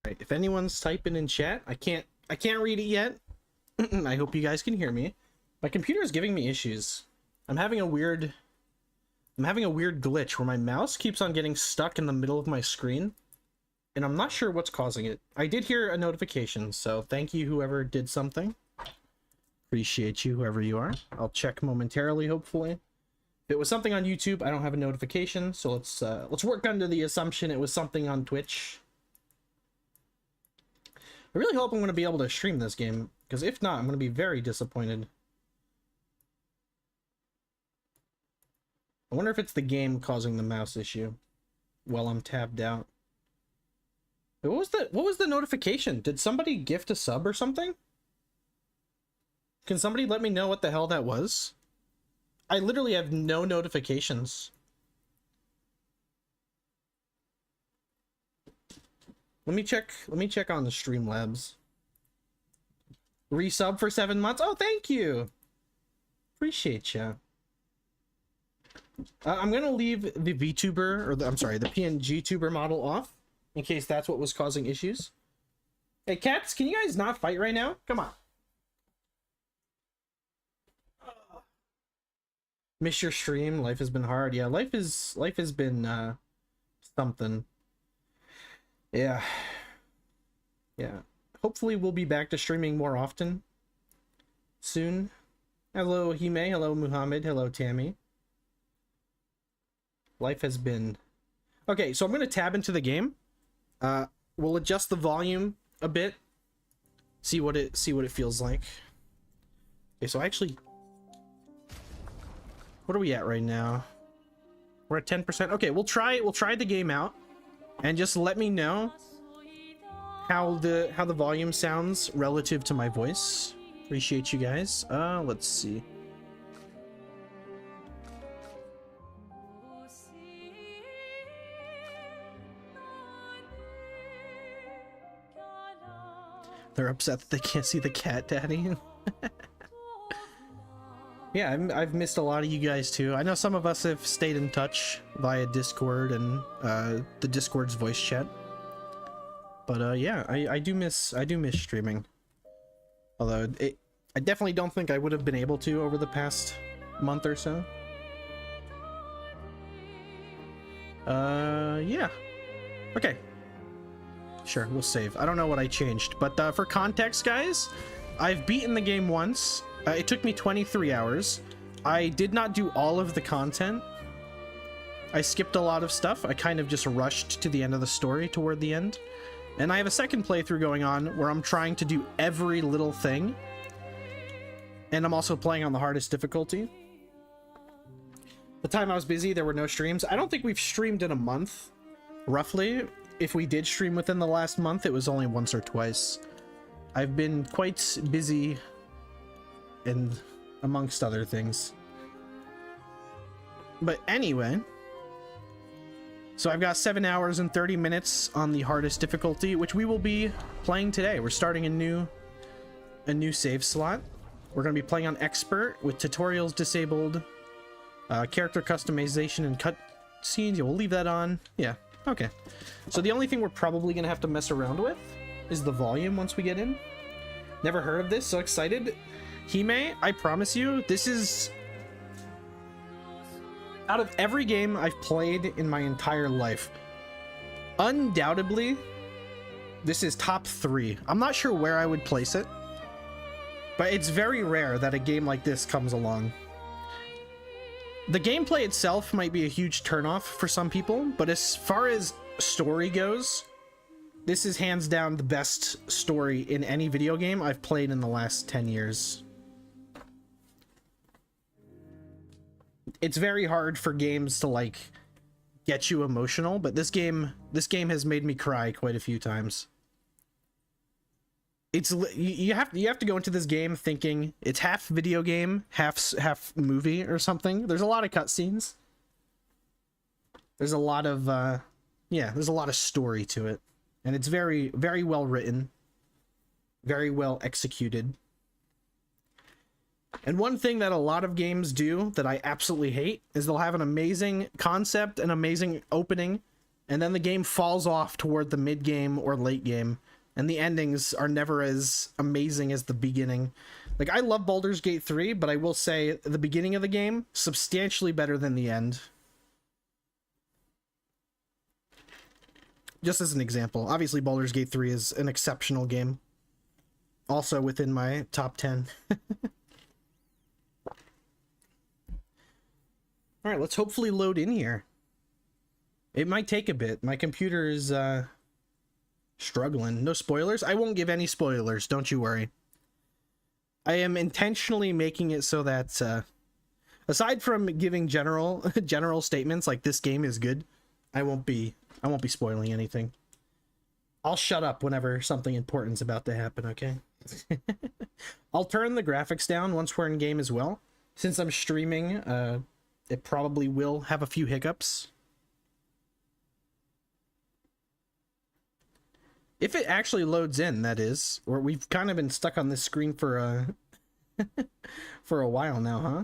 Right, if anyone's typing in chat, I can't read it yet. I hope you guys can hear me. My computer is giving me issues. I'm having a weird glitch where my mouse keeps on getting stuck in the middle of my screen, and I'm not sure what's causing it. I did hear a notification, so thank you whoever did something. Appreciate you, whoever you are. I'll check momentarily, hopefully. If it was something on YouTube, I don't have a notification, so let's work under the assumption it was something on Twitch. I really hope I'm going to be able to stream this game, because if not, I'm going to be very disappointed. I wonder if it's the game causing the mouse issue while I'm tabbed out. What was the notification? Did somebody gift a sub or something? Can somebody let me know what the hell that was? I literally have no notifications. Let me check on the Streamlabs. Resub for 7 months. Oh, thank you. Appreciate ya. I'm gonna leave the VTuber, or I'm sorry, the PNG tuber model off in case that's what was causing issues. Hey cats, can you guys not fight right now? Come on. Miss your stream. Life has been hard. Yeah, life has been something. Yeah. Hopefully we'll be back to streaming more often soon. Hello Hime, hello Muhammad, hello Tammy. Life has been okay. So I'm gonna tab into the game. We'll adjust the volume a bit. See what it feels like. Okay, so actually, what are we at right now? We're at 10%. Okay, we'll try the game out, and just let me know how the volume sounds relative to my voice. Appreciate you guys. Let's see. They're upset that they can't see the cat daddy. Yeah, I've missed a lot of you guys too. I know some of us have stayed in touch via Discord and the Discord's voice chat. But yeah, I do miss streaming. Although I definitely don't think I would have been able to over the past month or so. Yeah. Okay. Sure, we'll save. I don't know what I changed, but for context, guys, I've beaten the game once. It took me 23 hours. I did not do all of the content. I skipped a lot of stuff. I kind of just rushed to the end of the story toward the end. And I have a second playthrough going on where I'm trying to do every little thing. And I'm also playing on the hardest difficulty. The time I was busy, there were no streams. I don't think we've streamed in a month, roughly. If we did stream within the last month, it was only once or twice. I've been quite busy, and amongst other things. But anyway, so I've got 7 hours and 30 minutes on the hardest difficulty, which we will be playing today. We're starting a new save slot. We're going to be playing on expert with tutorials disabled, character customization and cut scenes. Yeah, we'll leave that on. Yeah. Okay, so the only thing we're probably gonna have to mess around with is the volume once we get in. Never heard of this, so excited. Hime, I promise you, this is... out of every game I've played in my entire life, undoubtedly, this is top 3. I'm not sure where I would place it, but it's very rare that a game like this comes along. The gameplay itself might be a huge turnoff for some people, but as far as story goes, this is hands down the best story in any video game I've played in the last 10 years. It's very hard for games to like get you emotional, but this game has made me cry quite a few times. It's you have to go into this game thinking it's half video game, half movie or something. There's a lot of cutscenes. There's a lot of there's a lot of story to it, and it's very well written, very well executed. And one thing that a lot of games do that I absolutely hate is they'll have an amazing concept, an amazing opening, and then the game falls off toward the mid game or late game, and the endings are never as amazing as the beginning. Like, I love Baldur's Gate 3, but I will say the beginning of the game, substantially better than the end. Just as an example. Obviously, Baldur's Gate 3 is an exceptional game. Also within my top 10. Alright, let's hopefully load in here. It might take a bit. My computer is struggling. No spoilers? I won't give any spoilers, don't you worry. I am intentionally making it so that aside from giving general statements like this game is good, I won't be spoiling anything. I'll shut up whenever something important's about to happen, okay? I'll turn the graphics down once we're in game as well. Since I'm streaming, it probably will have a few hiccups. If it actually loads in, that is. Or we've kind of been stuck on this screen for for a while now, huh?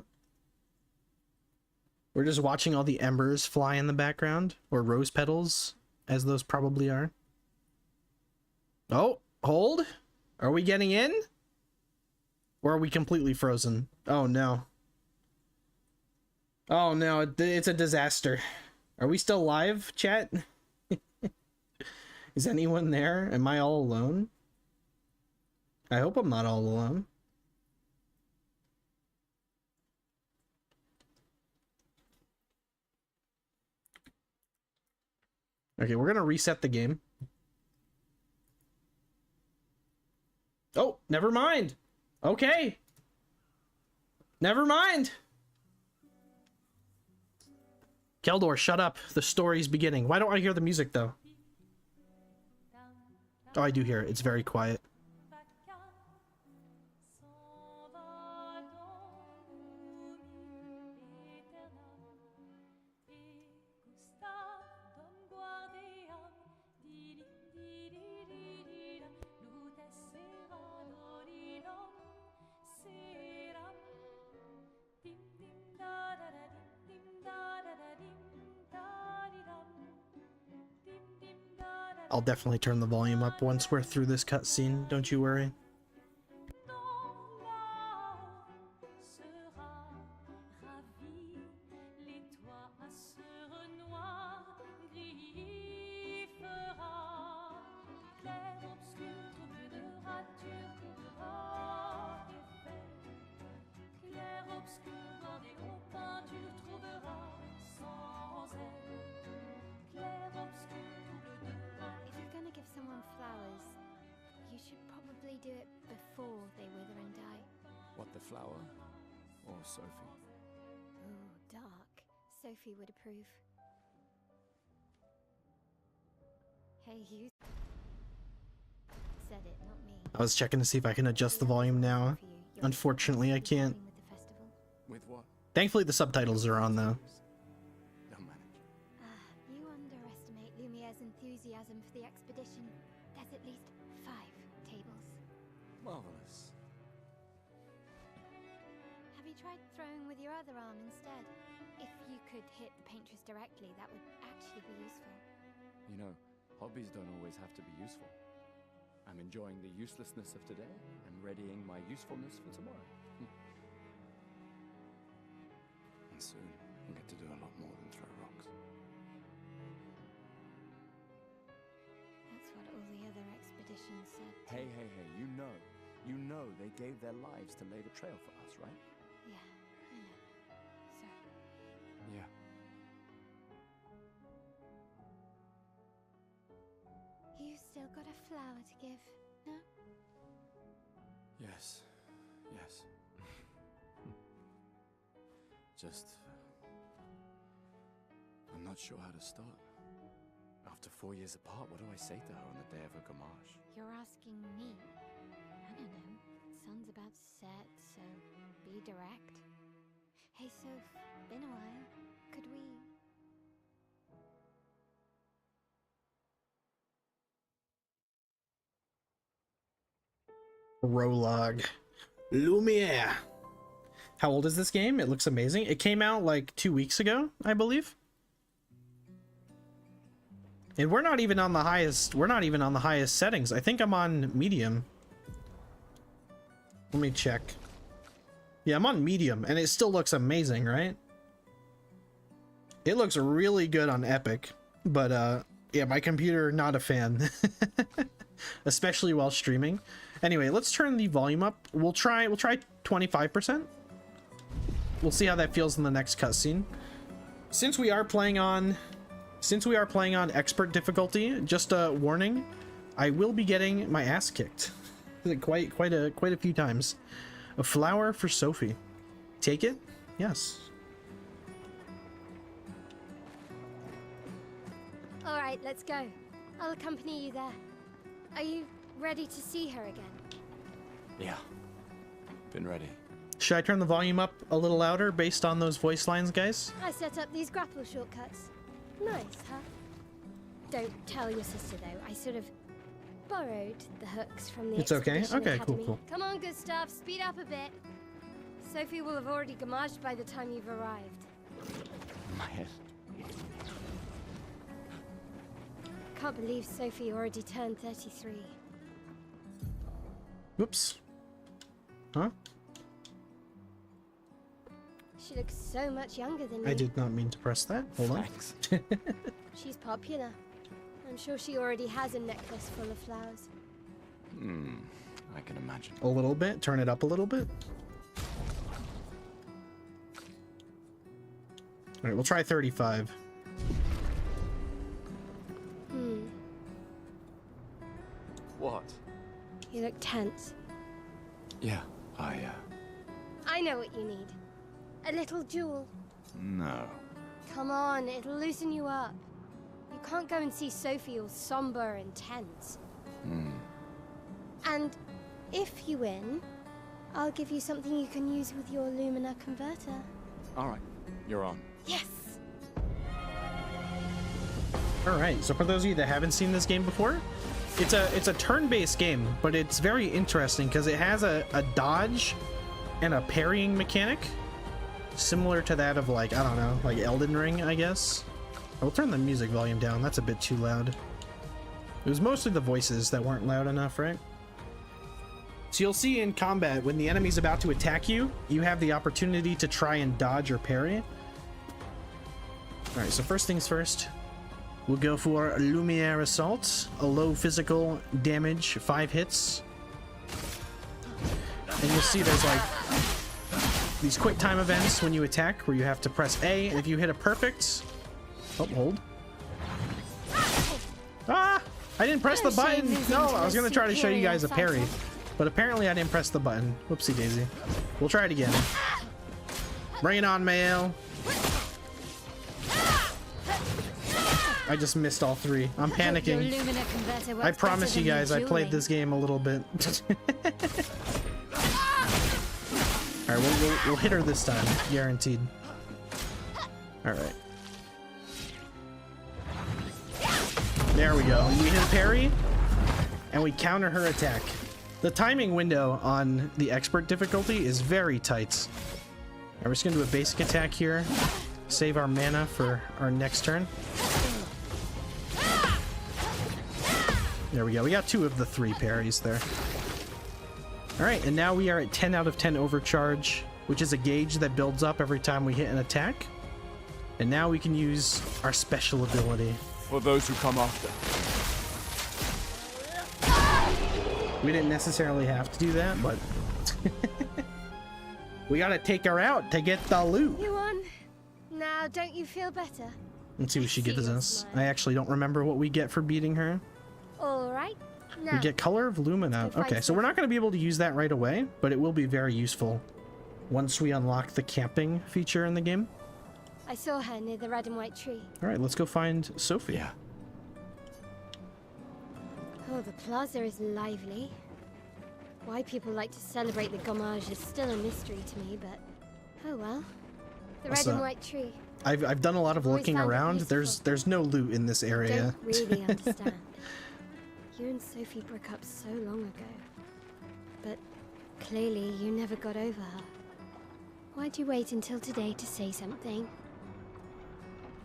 We're just watching all the embers fly in the background, or rose petals, as those probably are. Oh, hold. Are we getting in? Or are we completely frozen? Oh no. Oh no, it's a disaster. Are we still live, chat? Is anyone there? Am I all alone? I hope I'm not all alone. Okay, we're gonna reset the game. Oh, never mind. Okay. Never mind. Keldor, shut up. The story's beginning. Why don't I hear the music, though? Oh, I do hear it. It's very quiet. I'll definitely turn the volume up once we're through this cutscene, don't you worry. Do it before they wither and die. What, the flower? Or Sophie? Ooh, dark. Sophie would approve. Hey, you said it, not me. I was checking to see if I can adjust the volume now. Unfortunately, I can't. With what? Thankfully, the subtitles are on, though. They'll manage. You underestimate Lumiere's enthusiasm for the expedition. There's at least 5 tables. Marvelous. Have you tried throwing with your other arm instead? If you could hit the paintress directly, that would actually be useful. You know, hobbies don't always have to be useful. I'm enjoying the uselessness of today and readying my usefulness for tomorrow. And soon, I'll get to do a lot more than throw rocks. That's what all the other expeditions said. Hey, you know they gave their lives to lay the trail for us, right? Yeah, I know. So, Yeah. you still got a flower to give, no? Yes. Just... I'm not sure how to start. After 4 years apart, what do I say to her on the day of her gamache? You're asking me? I don't know. Sun's about to set, so be direct. Hey, Soph, been a while. Could we... Prologue. Lumiere. How old is this game? It looks amazing. It came out like 2 weeks ago, I believe. And we're not even on the highest. We're not even on the highest settings. I think I'm on medium. Let me check. Yeah, I'm on medium, and it still looks amazing, right? It looks really good on Epic, but yeah, my computer not a fan, especially while streaming. Anyway, let's turn the volume up. We'll try 25%. We'll see how that feels in the next cutscene. Since we are playing on expert difficulty, just a warning, I will be getting my ass kicked quite a few times. A flower for Sophie. Take it? Yes. All right, let's go. I'll accompany you there. Are you ready to see her again? Yeah. Been ready. Should I turn the volume up a little louder based on those voice lines, guys? I set up these grapple shortcuts. Nice, huh? Don't tell your sister, though. I sort of borrowed the hooks from the It's okay. Expedition Okay, Academy. cool. Come on, good stuff. Speed up a bit. Sophie will have already gamaged by the time you've arrived. My head. Can't believe Sophie already turned 33. Whoops. Huh? She looks so much younger than I you. did not mean to press that. Hold on. Thanks. She's popular. I'm sure she already has a necklace full of flowers. I can imagine. A little bit. Turn it up a little bit. All right, we'll try 35. What? You look tense. Yeah, I know what you need. A little jewel. No. Come on, it'll loosen you up. You can't go and see Sophie all somber and tense. And if you win, I'll give you something you can use with your Lumina converter. Alright, you're on. Yes! All right, so for those of you that haven't seen this game before, it's a turn-based game, but it's very interesting because it has a dodge and a parrying mechanic similar to that of, like, I don't know, like Elden Ring, I guess. I'll turn the music volume down. That's a bit too loud. It was mostly the voices that weren't loud enough, right? So you'll see in combat, when the enemy's about to attack you, you have the opportunity to try and dodge or parry. All right, so first things first. We'll go for Lumiere Assault, a low physical damage, 5 hits. And you'll see there's like these quick time events when you attack where you have to press A, and if you hit a perfect... Oh, hold. Ah! I didn't press the button! No, I was gonna try to show you guys a parry, but apparently I didn't press the button. Whoopsie daisy. We'll try it again. Bring it on, Mael. I just missed all 3. I'm panicking. I promise you guys, I played this game a little bit. Alright, we'll hit her this time. Guaranteed. Alright. There we go. We hit parry, and we counter her attack. The timing window on the expert difficulty is very tight. Alright, we're just gonna do a basic attack here. Save our mana for our next turn. There we go. We got 2 of the 3 parries there. Alright, and now we are at 10 out of 10 overcharge, which is a gauge that builds up every time we hit an attack. And now we can use our special ability. For those who come after. We didn't necessarily have to do that, but... we gotta take her out to get the loot. You won. Now, don't you feel better? Let's see what she gives your us. smile. I actually don't remember what we get for beating her. All right. Now, We get Color of Lumina. Let's go find Okay, so we're not Sophie. going to be able to use that right away, but it will be very useful once we unlock the camping feature in the game. I saw her near the red and white tree. All right, let's go find Sophie. Yeah. Oh, the plaza is lively. Why people like to celebrate the gommage is still a mystery to me, but oh well. The What's red and that? white tree. I've done a lot of Always looking found it around. beautiful. There's no loot in this area. Don't really understand. You and Sophie broke up so long ago, but clearly you never got over her. Why'd you wait until today to say something?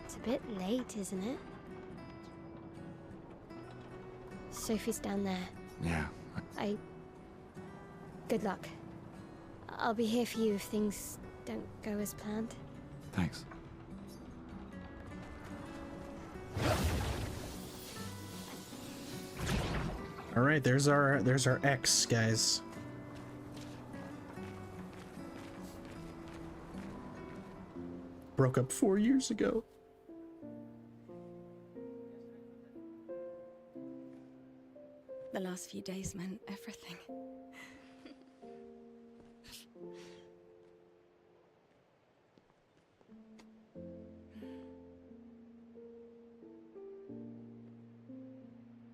It's a bit late, isn't it? Sophie's down there. Yeah. Good luck. I'll be here for you if things don't go as planned. Thanks. All right, there's our ex, guys. Broke up 4 years ago. The last few days meant everything.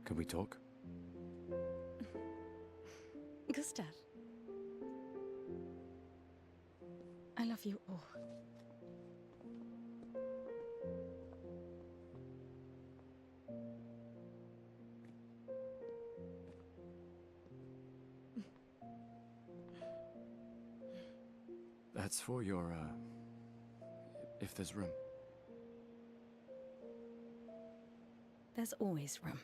Could we talk? Gustav. I love you all. That's for your, if there's room. There's always room.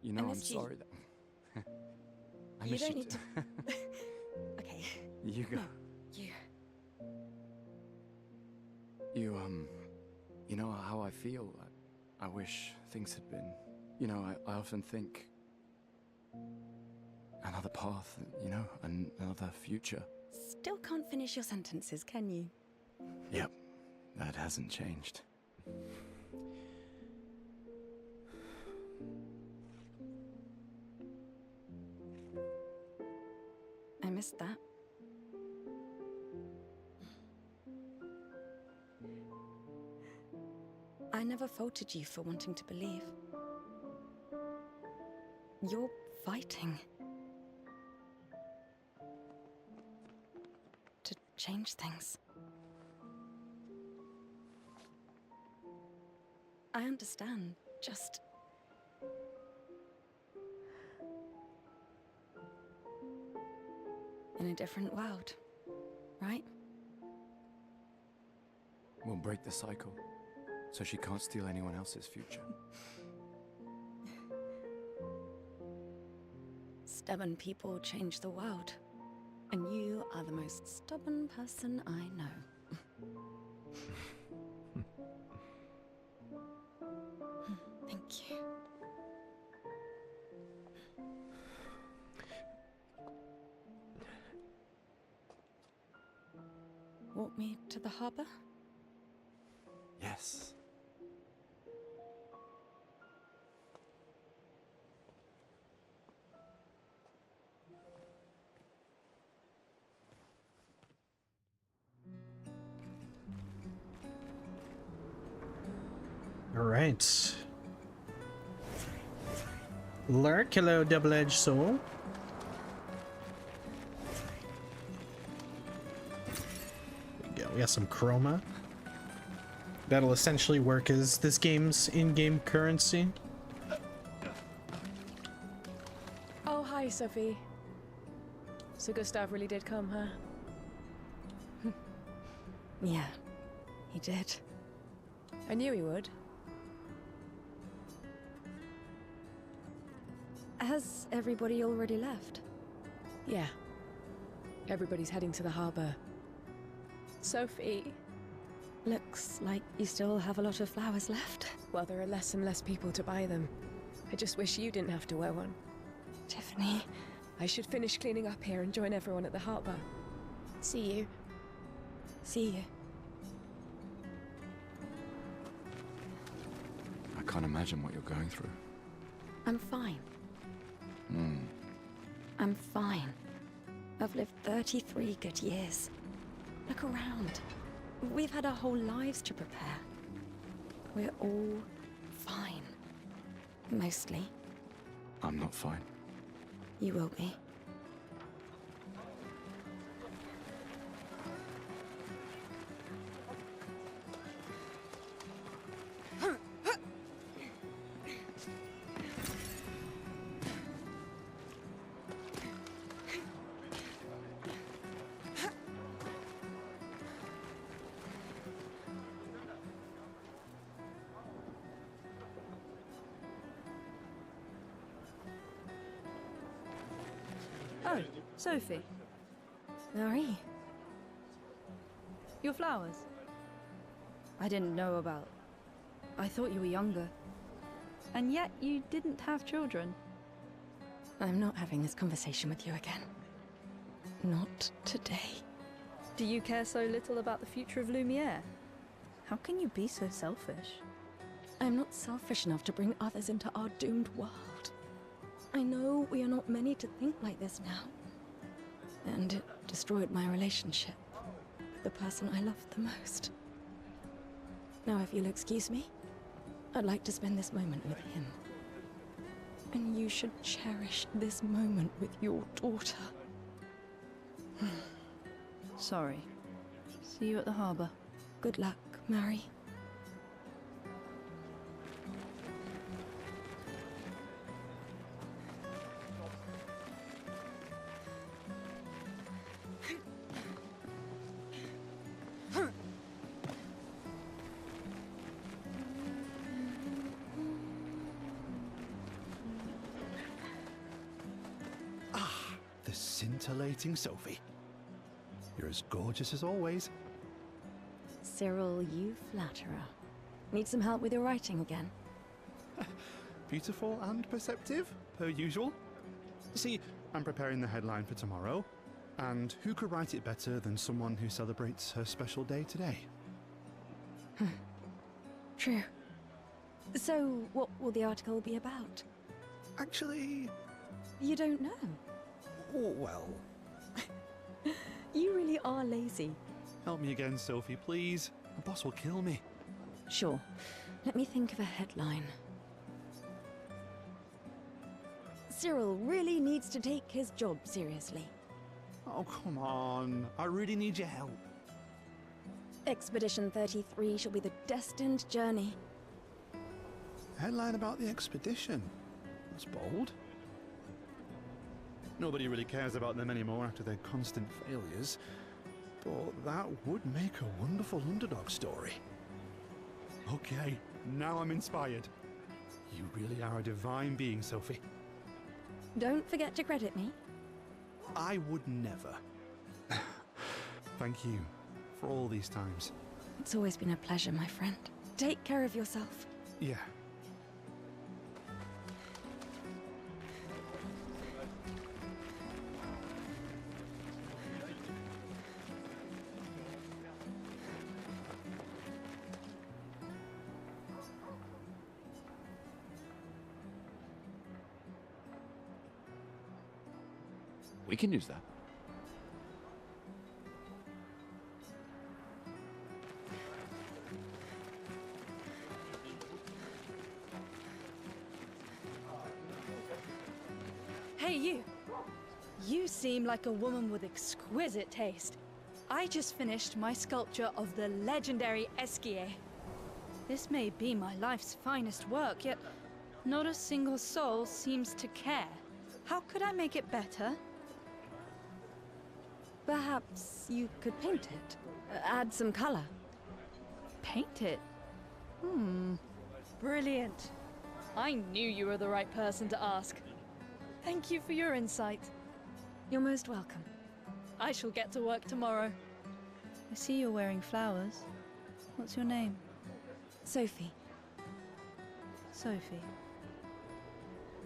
You know, I I'm missed you. sorry that... I You miss don't you need too. to. Okay. You go. No, you. You know how I feel? I wish things had been... You know, I often think... Another path, you know, another future. Still can't finish your sentences, can you? Yep, that hasn't changed. I missed that. I never faulted you for wanting to believe. You're fighting to change things. I understand, just... in a different world, right? We'll break the cycle, so she can't steal anyone else's future. Stubborn people change the world, and you are the most stubborn person I know. Thank you. Walk me to the harbor? Yes. All right. Lurk, hello, double-edged soul. There we go. We got some chroma. That'll essentially work as this game's in-game currency. Oh, hi, Sophie. So Gustav really did come, huh? Yeah, he did. I knew he would. Has everybody already left? Yeah. Everybody's heading to the harbor. Sophie. Looks like you still have a lot of flowers left. Well, there are less and less people to buy them. I just wish you didn't have to wear one. Tiffany. I should finish cleaning up here and join everyone at the harbor. See you. See you. I can't imagine what you're going through. I'm fine. I'm fine. I've lived 33 good years. Look around. We've had our whole lives to prepare. We're all fine. Mostly. I'm not fine. You will be. Oh, Sophie. Marie, Your flowers. I didn't know about. I thought you were younger. And yet you didn't have children. I'm not having this conversation with you again. Not today. Do you care so little about the future of Lumiere? How can you be so selfish? I'm not selfish enough to bring others into our doomed world. I know we are not many to think like this now. And it destroyed my relationship with the person I loved the most. Now, if you'll excuse me, I'd like to spend this moment with him. And you should cherish this moment with your daughter. Sorry. See you at the harbour. Good luck, Mary. The scintillating Sophie. You're as gorgeous as always. Cyril, you flatterer. Need some help with your writing again? Beautiful and perceptive, per usual. See, I'm preparing the headline for tomorrow, and who could write it better than someone who celebrates her special day today? True. So, what will the article be about? Actually, You don't know. well, You really are lazy. help me again, Sophie, please. My boss will kill me. Sure. Let me think of a headline. Cyril really needs to take his job seriously. Oh, come on. I really need your help. Expedition 33 shall be the destined journey. Headline about the expedition. That's bold. Nobody really cares about them anymore after their constant failures. But that would make a wonderful underdog story. Okay, now I'm inspired. You really are a divine being, Sophie. Don't forget to credit me. I would never. Thank you for all these times. It's always been a pleasure, my friend. Take care of yourself. Yeah. We can use that. Hey, you! You seem like a woman with exquisite taste. I just finished my sculpture of the legendary Esquier. This may be my life's finest work, yet not a single soul seems to care. How could I make it better? Perhaps you could paint it. Add some color. Paint it? Brilliant. I knew you were the right person to ask. Thank you for your insight. You're most welcome. I shall get to work tomorrow. I see you're wearing flowers. What's your name? Sophie. Sophie.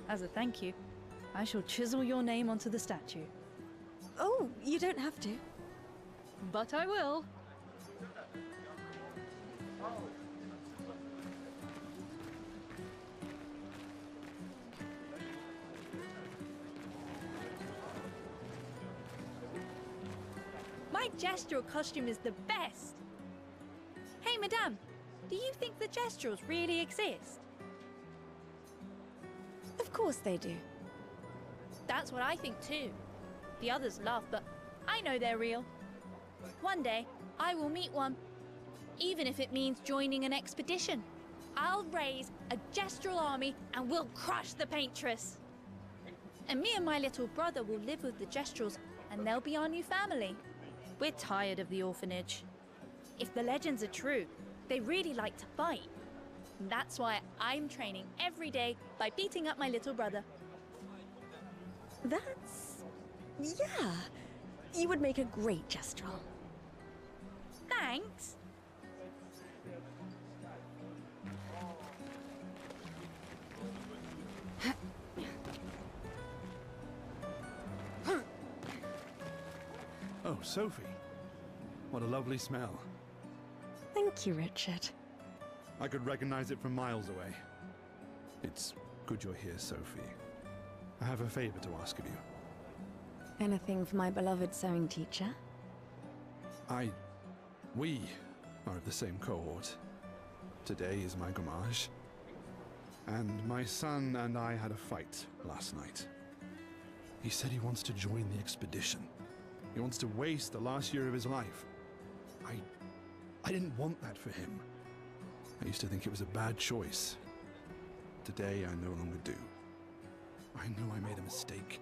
As a thank you, I shall chisel your name onto the statue. Oh, you don't have to. But I will. My gestural costume is the best. Hey, madame, do you think the gesturals really exist? Of course they do. That's what I think too. The others laugh, but I know they're real. One day, I will meet one. Even if it means joining an expedition. I'll raise a gestural army and we'll crush the paintress. And me and my little brother will live with the gesturals and they'll be our new family. We're tired of the orphanage. If the legends are true, they really like to fight. And that's why I'm training every day by beating up my little brother. That's Yeah, you would make a great Jestrel. Thanks. Oh, Sophie. What a lovely smell. Thank you, Richard. I could recognize it from miles away. It's good you're here, Sophie. I have a favor to ask of you. Anything for my beloved sewing teacher? We are of the same cohort. Today is my gommage. And my son and I had a fight last night. He said he wants to join the expedition. He wants to waste the last year of his life. I didn't want that for him. I used to think it was a bad choice. Today I no longer do. I know I made a mistake.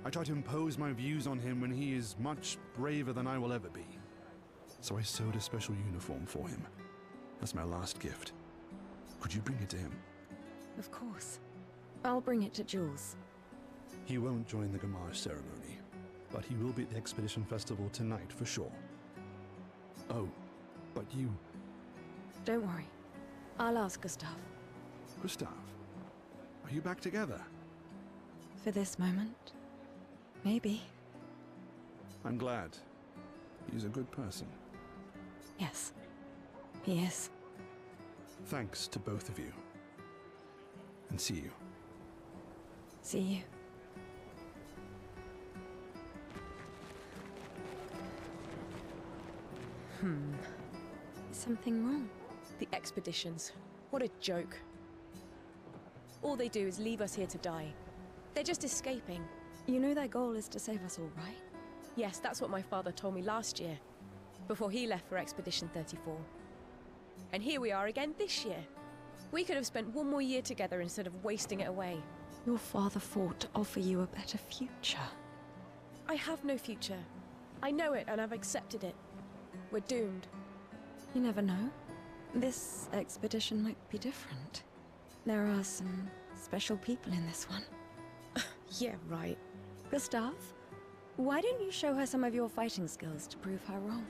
I tried to impose my views on him when he is much braver than I will ever be. So I sewed a special uniform for him. That's my last gift. Could you bring it to him? Of course. I'll bring it to Jules. He won't join the gommage ceremony, but he will be at the Expedition Festival tonight for sure. Oh, but you... Don't worry. I'll ask Gustav. Gustav, are you back together? For this moment. Maybe. I'm glad. He's a good person. Yes. He is. Thanks to both of you. And see you. See you. Is something wrong? The expeditions. What a joke. All they do is leave us here to die. They're just escaping. You know their goal is to save us all, right? Yes, that's what my father told me last year, before he left for Expedition 34. And here we are again this year. We could have spent one more year together instead of wasting it away. Your father fought to offer you a better future. I have no future. I know it and I've accepted it. We're doomed. You never know. This expedition might be different. There are some special people in this one. Yeah, right. Gustav, why don't you show her some of your fighting skills to prove her wrong?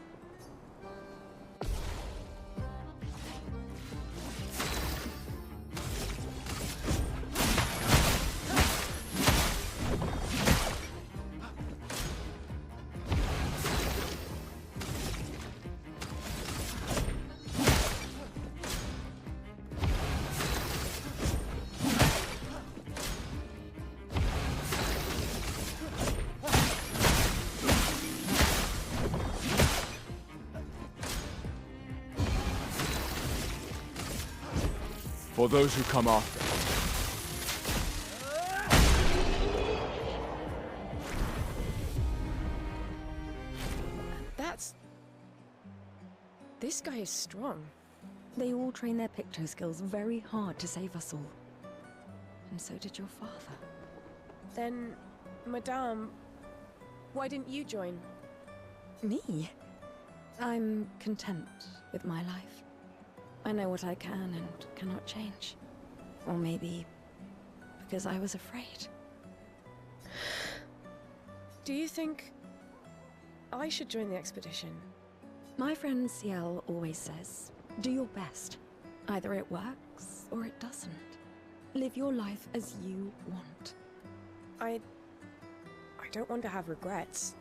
For those who come after. This guy is strong. They all train their picto skills very hard to save us all. And so did your father. Then, Madame, why didn't you join? Me? I'm content with my life. I know what I can and cannot change. Or maybe because I was afraid. Do you think I should join the expedition? My friend Ciel always says, do your best. Either it works or it doesn't. Live your life as you want. I don't want to have regrets.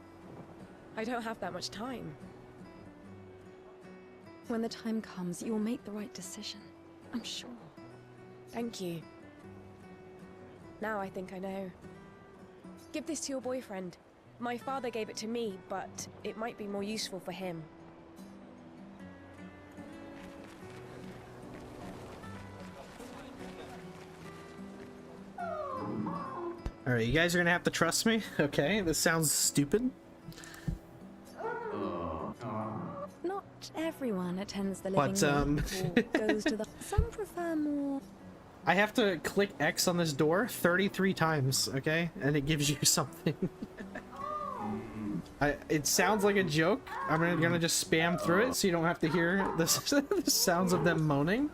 I don't have that much time. When the time comes, you'll make the right decision. I'm sure. Thank you. Now I think I know. Give this to your boyfriend. My father gave it to me, but it might be more useful for him. Alright, you guys are gonna have to trust me, okay? This sounds stupid. Not everyone attends the living But, room or goes to the... Some prefer more... I have to click X on this door 33 times, okay? And it gives you something. It sounds like a joke. I'm gonna just spam through it so you don't have to hear the sounds of them moaning.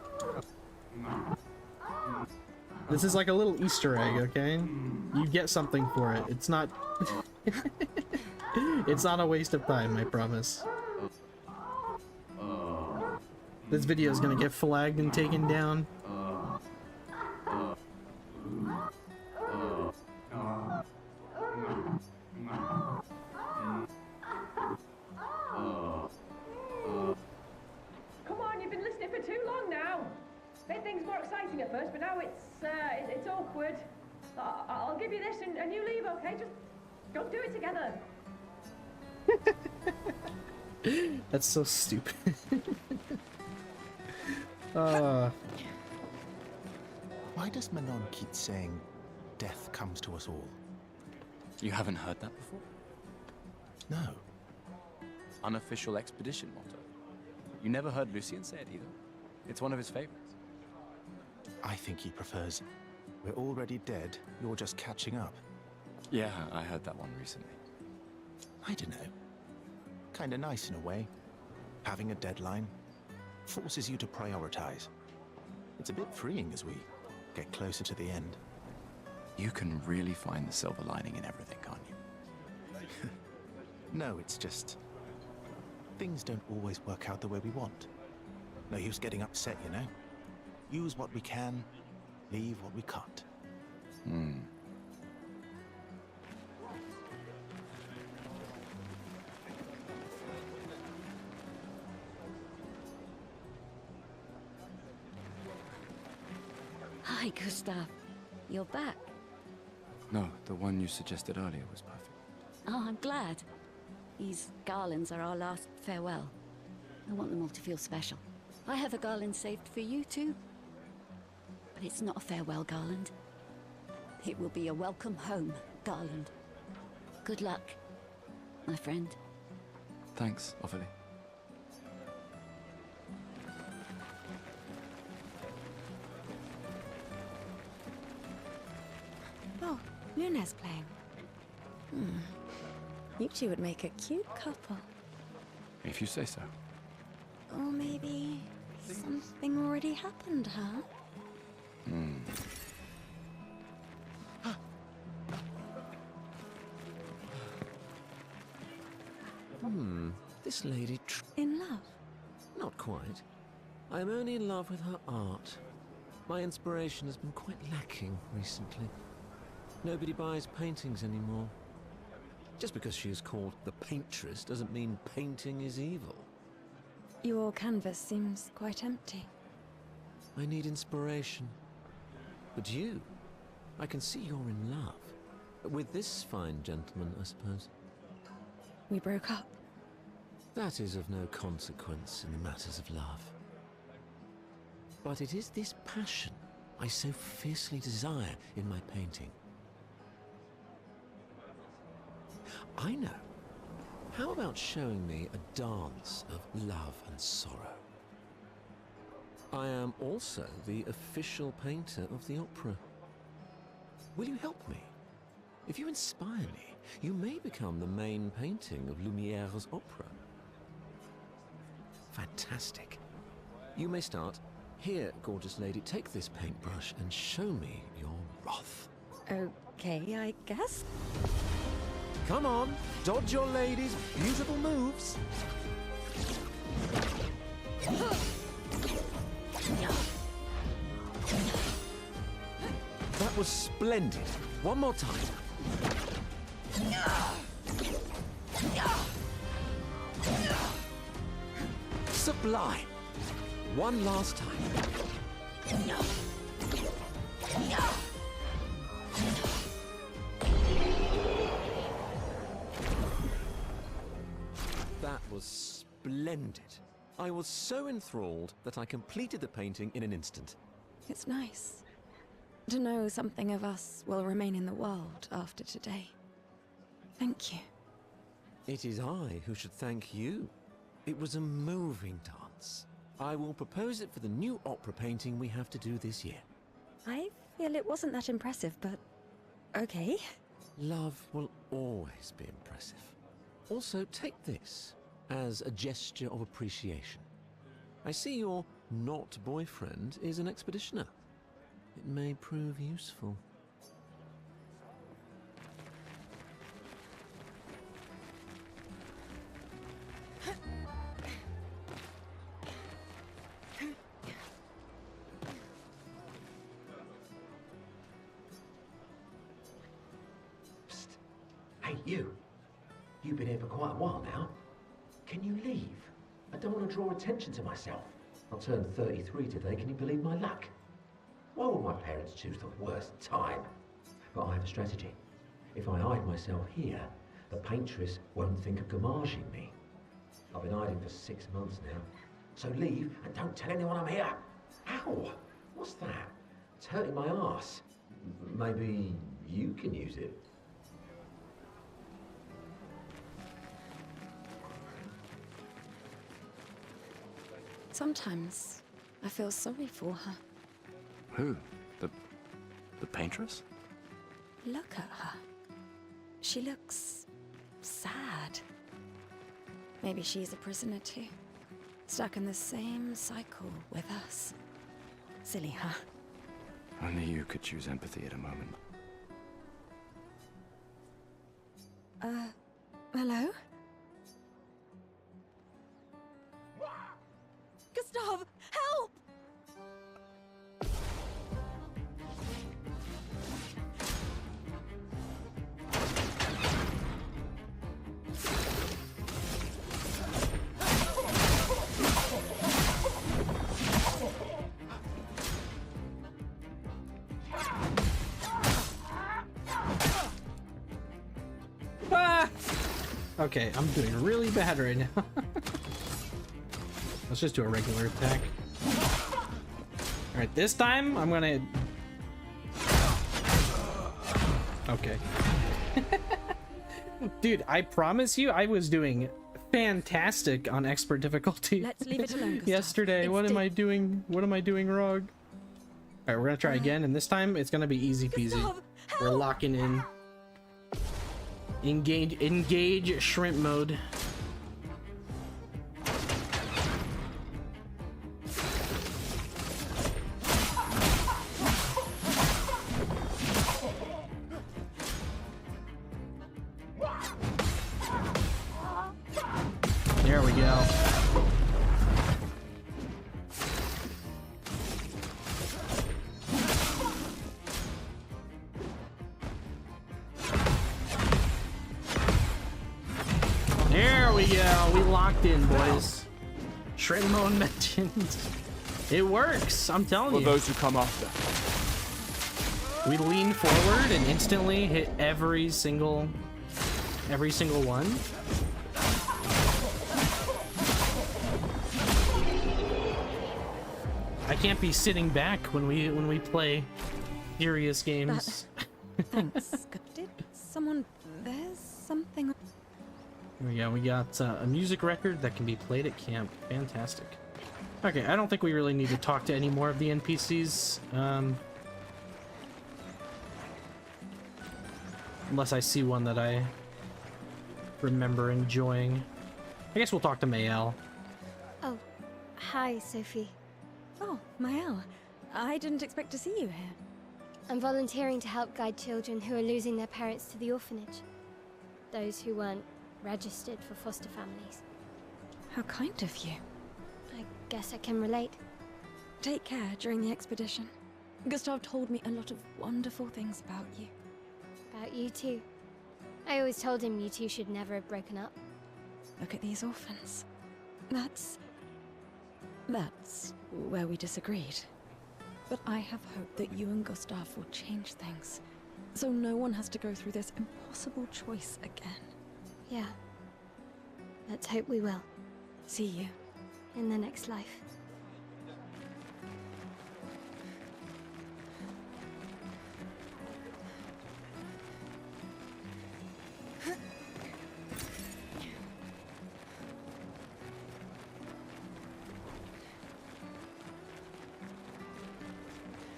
This is like a little Easter egg, okay? You get something for it. It's not... It's not a waste of time, I promise. This video is gonna get flagged and taken down. Come on, you've been listening for too long now. Made things more exciting at first, but now it's awkward. I'll give you this and you leave, okay? Just don't do it together. That's so stupid. Why does Manon keep saying death comes to us all? You haven't heard that before? No. Unofficial expedition motto. You never heard Lucien say it either? It's one of his favorites. I think he prefers, we're already dead, you're just catching up. Yeah, I heard that one recently. I don't know. Kinda nice in a way. Having a deadline forces you to prioritize. It's a bit freeing as we get closer to the end. You can really find the silver lining in everything, can't you? No, it's just... things don't always work out the way we want. No use getting upset, you know? Use what we can, leave what we can't. Hi, Gustav. You're back. No, the one you suggested earlier was perfect. Oh, I'm glad. These garlands are our last farewell. I want them all to feel special. I have a garland saved for you too. But it's not a farewell garland. It will be a welcome home garland. Good luck, my friend. Thanks, Ophelia. Oh, Luna's playing. You two would make a cute couple. If you say so. Or maybe something already happened, huh? This lady In love? not quite. I am only in love with her art. My inspiration has been quite lacking recently. Nobody buys paintings anymore. Just because she is called the paintress doesn't mean painting is evil. Your canvas seems quite empty. I need inspiration. But you, I can see you're in love. With this fine gentleman, I suppose. We broke up. That is of no consequence in the matters of love. But it is this passion I so fiercely desire in my painting. I know. How about showing me a dance of love and sorrow? I am also the official painter of the opera. Will you help me? If you inspire me, you may become the main painting of Lumiere's opera. Fantastic. You may start. Here, gorgeous lady, take this paintbrush and show me your wrath. Okay, I guess. Come on, dodge your lady's beautiful moves. That was splendid. One more time. Sublime. One last time. That was splendid. I was so enthralled that I completed the painting in an instant. It's nice to know something of us will remain in the world after today. Thank you. It is I who should thank you. It was a moving dance. I will propose it for the new opera painting we have to do this year. I feel it wasn't that impressive, but okay. Love will always be impressive. Also, take this as a gesture of appreciation. I see your not boyfriend is an expeditioner. It may prove useful. Hey, you. You've been here for quite a while now. Can you leave? I don't want to draw attention to myself. I'll turn 33 today, can you believe my luck? Why would my parents choose the worst time? But I have a strategy. If I hide myself here, the paintress won't think of gommaging me. I've been hiding for 6 months now. So leave and don't tell anyone I'm here. Ow! What's that? It's hurting my arse. Maybe you can use it. Sometimes I feel sorry for her. Who? The paintress? Look at her. She looks sad. Maybe she's a prisoner too. Stuck in the same cycle with us. Silly her. Only you could choose empathy at a moment. Hello? Gustav, help! Ah! Okay, I'm doing really bad right now. Let's just do a regular attack. Alright, this time I'm gonna... Okay. Dude, I promise you I was doing fantastic on expert difficulty. Let's leave it alone, Gustav. yesterday. What am I doing? What am I doing wrong? Alright, we're gonna try again, and this time it's gonna be easy peasy. Gustav, We're locking in. Engage shrimp mode. There we go. There we go. We locked in, boys. Shrimp mode mentioned. It works. I'm telling you. For those who come after. We lean forward and instantly hit every single one. I can't be sitting back when we play serious games. Thanks. Did someone... There's something... Here we go. We got a music record that can be played at camp. Fantastic. Okay, I don't think we really need to talk to any more of the NPCs. Unless I see one that I remember enjoying. I guess we'll talk to Mayel. Oh, hi, Sophie. Oh, Mael. I didn't expect to see you here. I'm volunteering to help guide children who are losing their parents to the orphanage. Those who weren't registered for foster families. How kind of you. I guess I can relate. Take care during the expedition. Gustav told me a lot of wonderful things about you. About you too. I always told him you two should never have broken up. Look at these orphans. That's where we disagreed. But I have hope that you and Gustav will change things, so no one has to go through this impossible choice again. Yeah. Let's hope we will. See you. In the next life.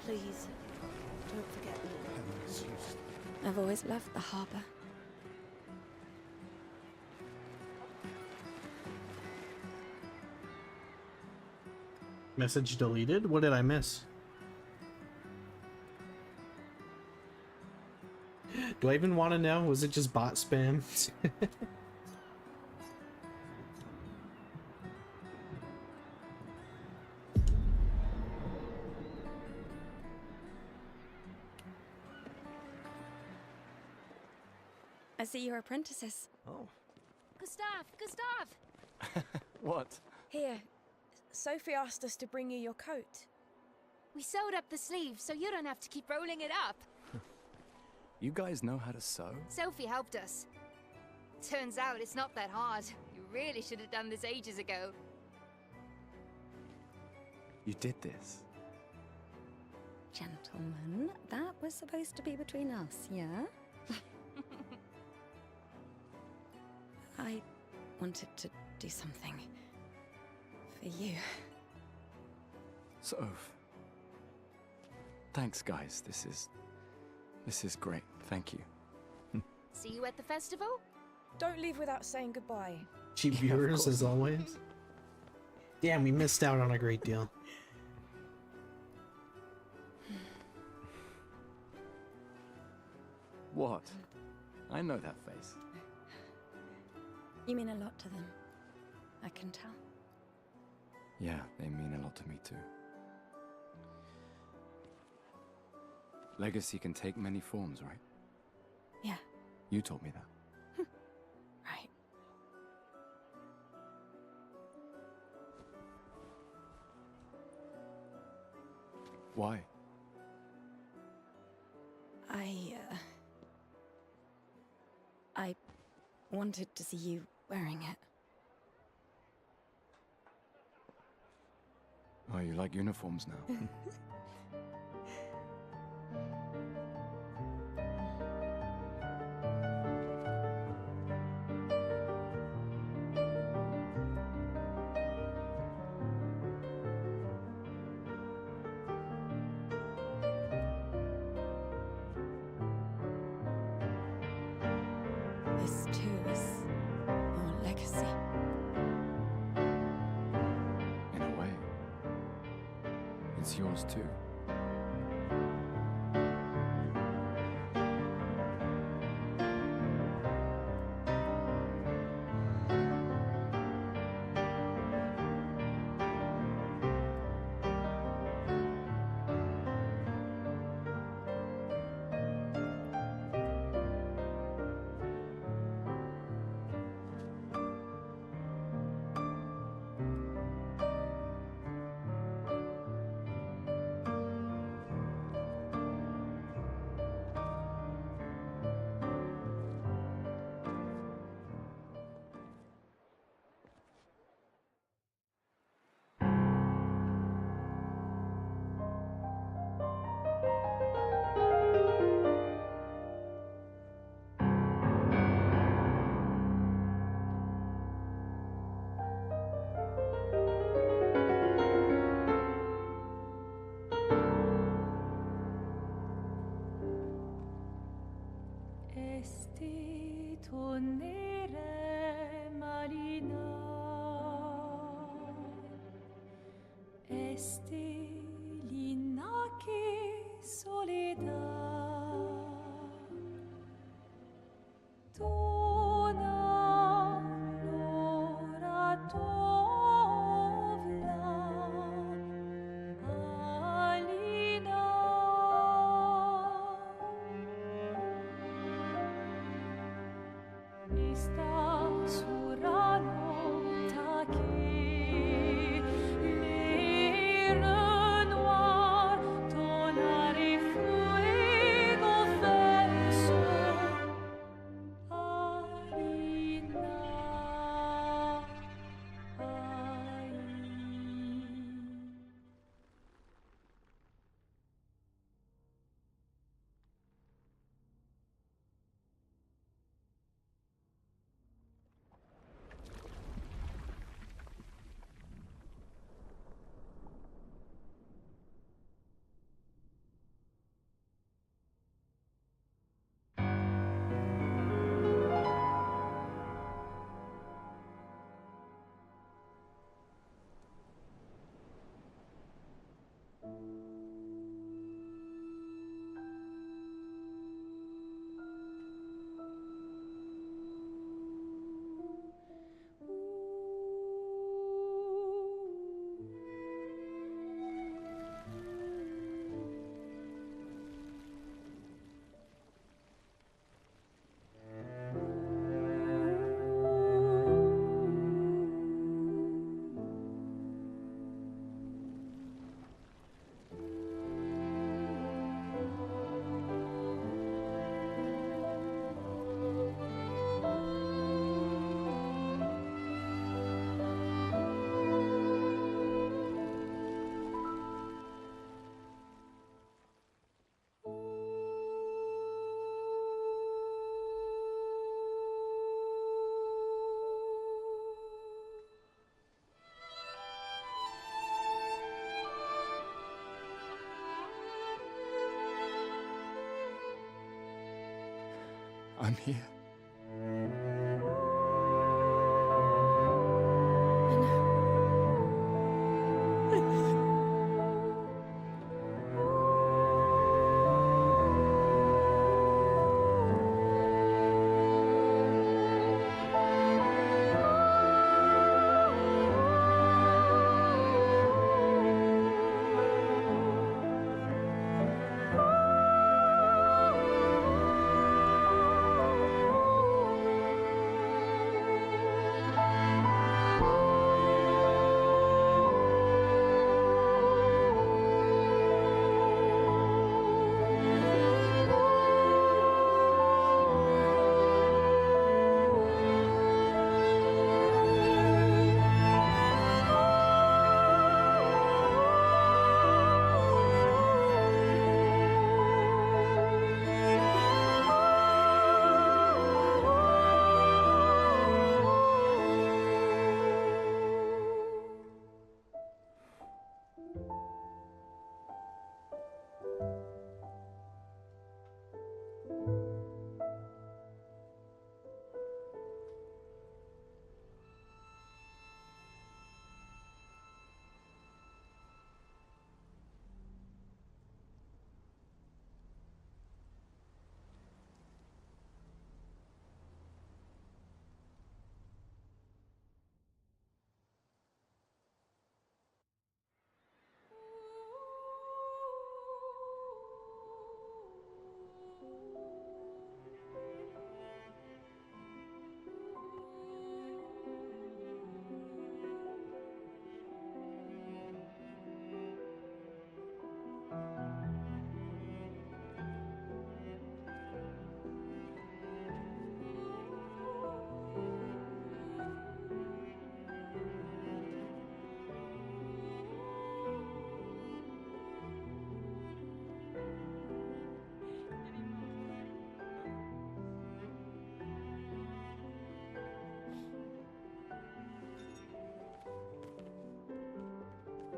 Please, don't forget me. I've always loved the harbor. Message deleted? What did I miss? Do I even want to know? Was it just bot spam? I see you're apprentices. Oh. Gustav! What? Here, Sophie asked us to bring you your coat. We sewed up the sleeves so you don't have to keep rolling it up. You guys know how to sew? Sophie helped us. Turns out it's not that hard. You really should have done this ages ago. You did this? Gentlemen, that was supposed to be between us, yeah? I wanted to do something for you. Soph. Thanks, guys. This is great. Thank you. See you at the festival? Don't leave without saying goodbye. Cheap viewers, as always. Damn, we missed out on a great deal. What? I know that face. You mean a lot to them. I can tell. Yeah, they mean a lot to me too. Legacy can take many forms, right? Yeah. You told me that. Right. Why? I wanted to see you wearing it. Oh, you like uniforms now? This too is your legacy. In a way. It's yours too. Esti tornere marina, esti l'inaki soledad, dona l'ora tovla, alina. Esta surano taki le renoir tonari fuego verso Alina ai. I'm here.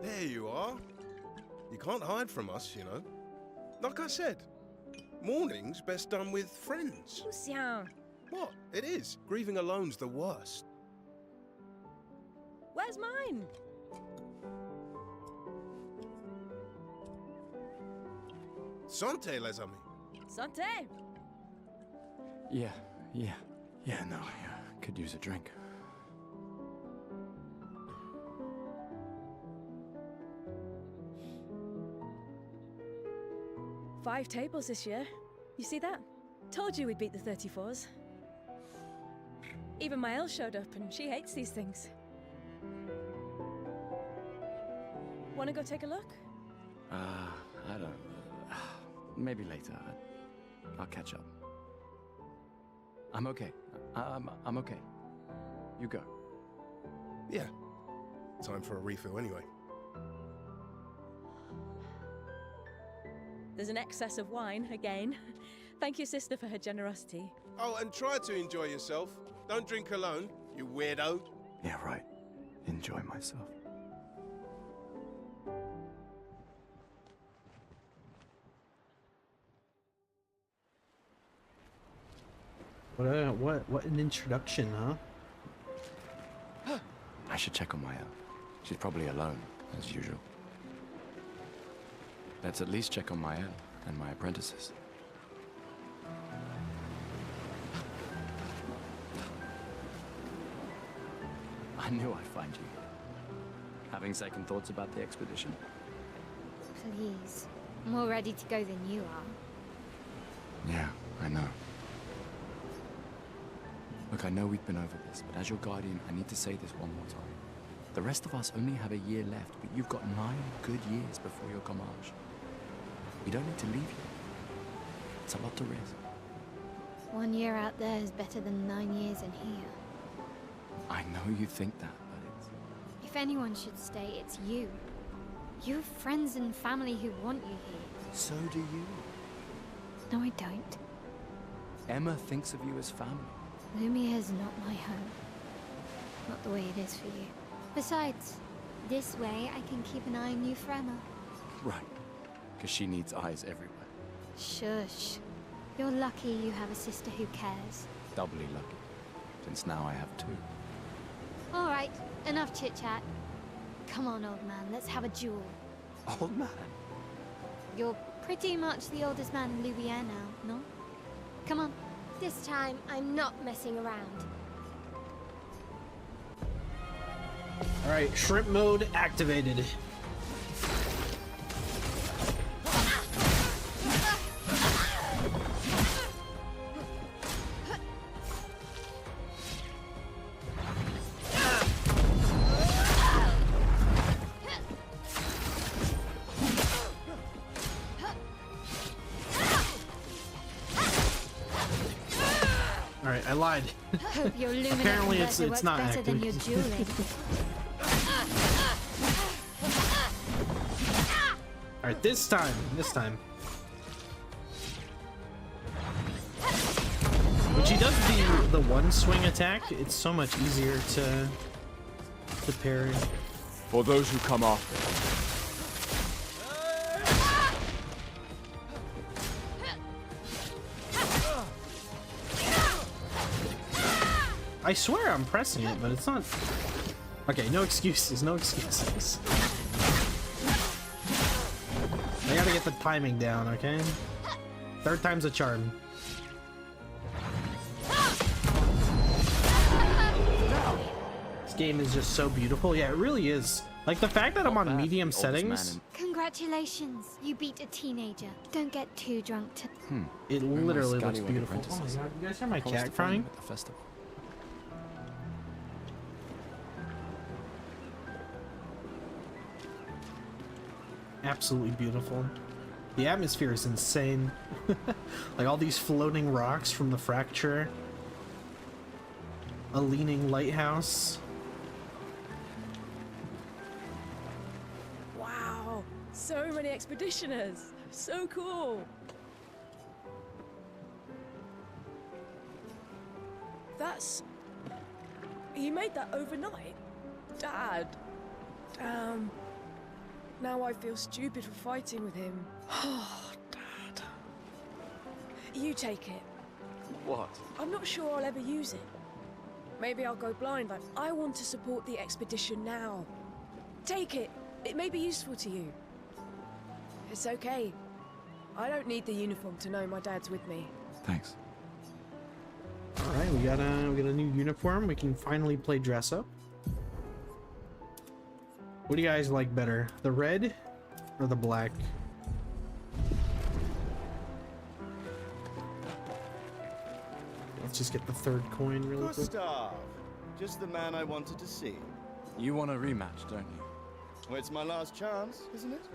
There you are. You can't hide from us, you know. Like I said, mourning's best done with friends. Lucien, What? It is. Grieving alone's the worst. where's mine? Santé, les amis. Santé! Yeah, no, I could use a drink. Five tables this year. You see that? Told you we'd beat the 34s. Even my Elle showed up, and she hates these things. Wanna go take a look? I don't... maybe later. I'll catch up. I'm okay. I'm okay. You go. Yeah. Time for a refill anyway. There's an excess of wine, again. Thank you, sister, for her generosity. Oh, and try to enjoy yourself. Don't drink alone, you weirdo. Yeah, right. Enjoy myself. What an introduction, huh? I should check on Maya. She's probably alone, as usual. Let's at least check on Maya and my apprentices. I knew I'd find you. Having second thoughts about the expedition? Please. I'm more ready to go than you are. Yeah, I know. Look, I know we've been over this, but as your guardian, I need to say this one more time. The rest of us only have a year left, but you've got 9 good years before your Gamage. We don't need to leave you. It's a lot to risk. 1 year out there is better than 9 years in here. I know you think that, but it's... If anyone should stay, it's you. You have friends and family who want you here. So do you. No, I don't. Emma thinks of you as family. Lumiere's not my home. Not the way it is for you. Besides, this way I can keep an eye on you for Emma. Right. Because she needs eyes everywhere. Shush. You're lucky you have a sister who cares. Doubly lucky, since now I have two. All right, enough chit-chat. Come on, old man, let's have a duel. Old man? You're pretty much the oldest man in Louvier now, no? Come on. This time, I'm not messing around. Alright, shrimp mode activated. Alright, I lied. Hope your Lumina Apparently converter it's works not better than your active. dueling. Alright, this time. When she does the one swing attack, it's so much easier to parry. For those who come after. I swear I'm pressing it, but it's not. Okay, no excuses, no excuses. I gotta get the timing down, okay? Third time's a charm. This game is just so beautiful. Yeah, it really is. Like the fact that I'm on medium settings. Congratulations, you beat a teenager. Don't get too drunk to. It literally looks beautiful. Oh my god, you guys hear my cat crying? At the festival. Absolutely beautiful. The atmosphere is insane. Like all these floating rocks from the fracture. A leaning lighthouse. Wow, so many expeditioners. So cool. That's... You made that overnight? Dad. Damn. Now I feel stupid for fighting with him. Oh, Dad. You take it. What? I'm not sure I'll ever use it. Maybe I'll go blind, but I want to support the expedition now. Take it. It may be useful to you. It's okay. I don't need the uniform to know my dad's with me. Thanks. All right, we got a new uniform. We can finally play dress up. What do you guys like better, the red or the black? Let's just get the third coin really quick. Gustav, just the man I wanted to see. You want a rematch, don't you? Well, it's my last chance, isn't it?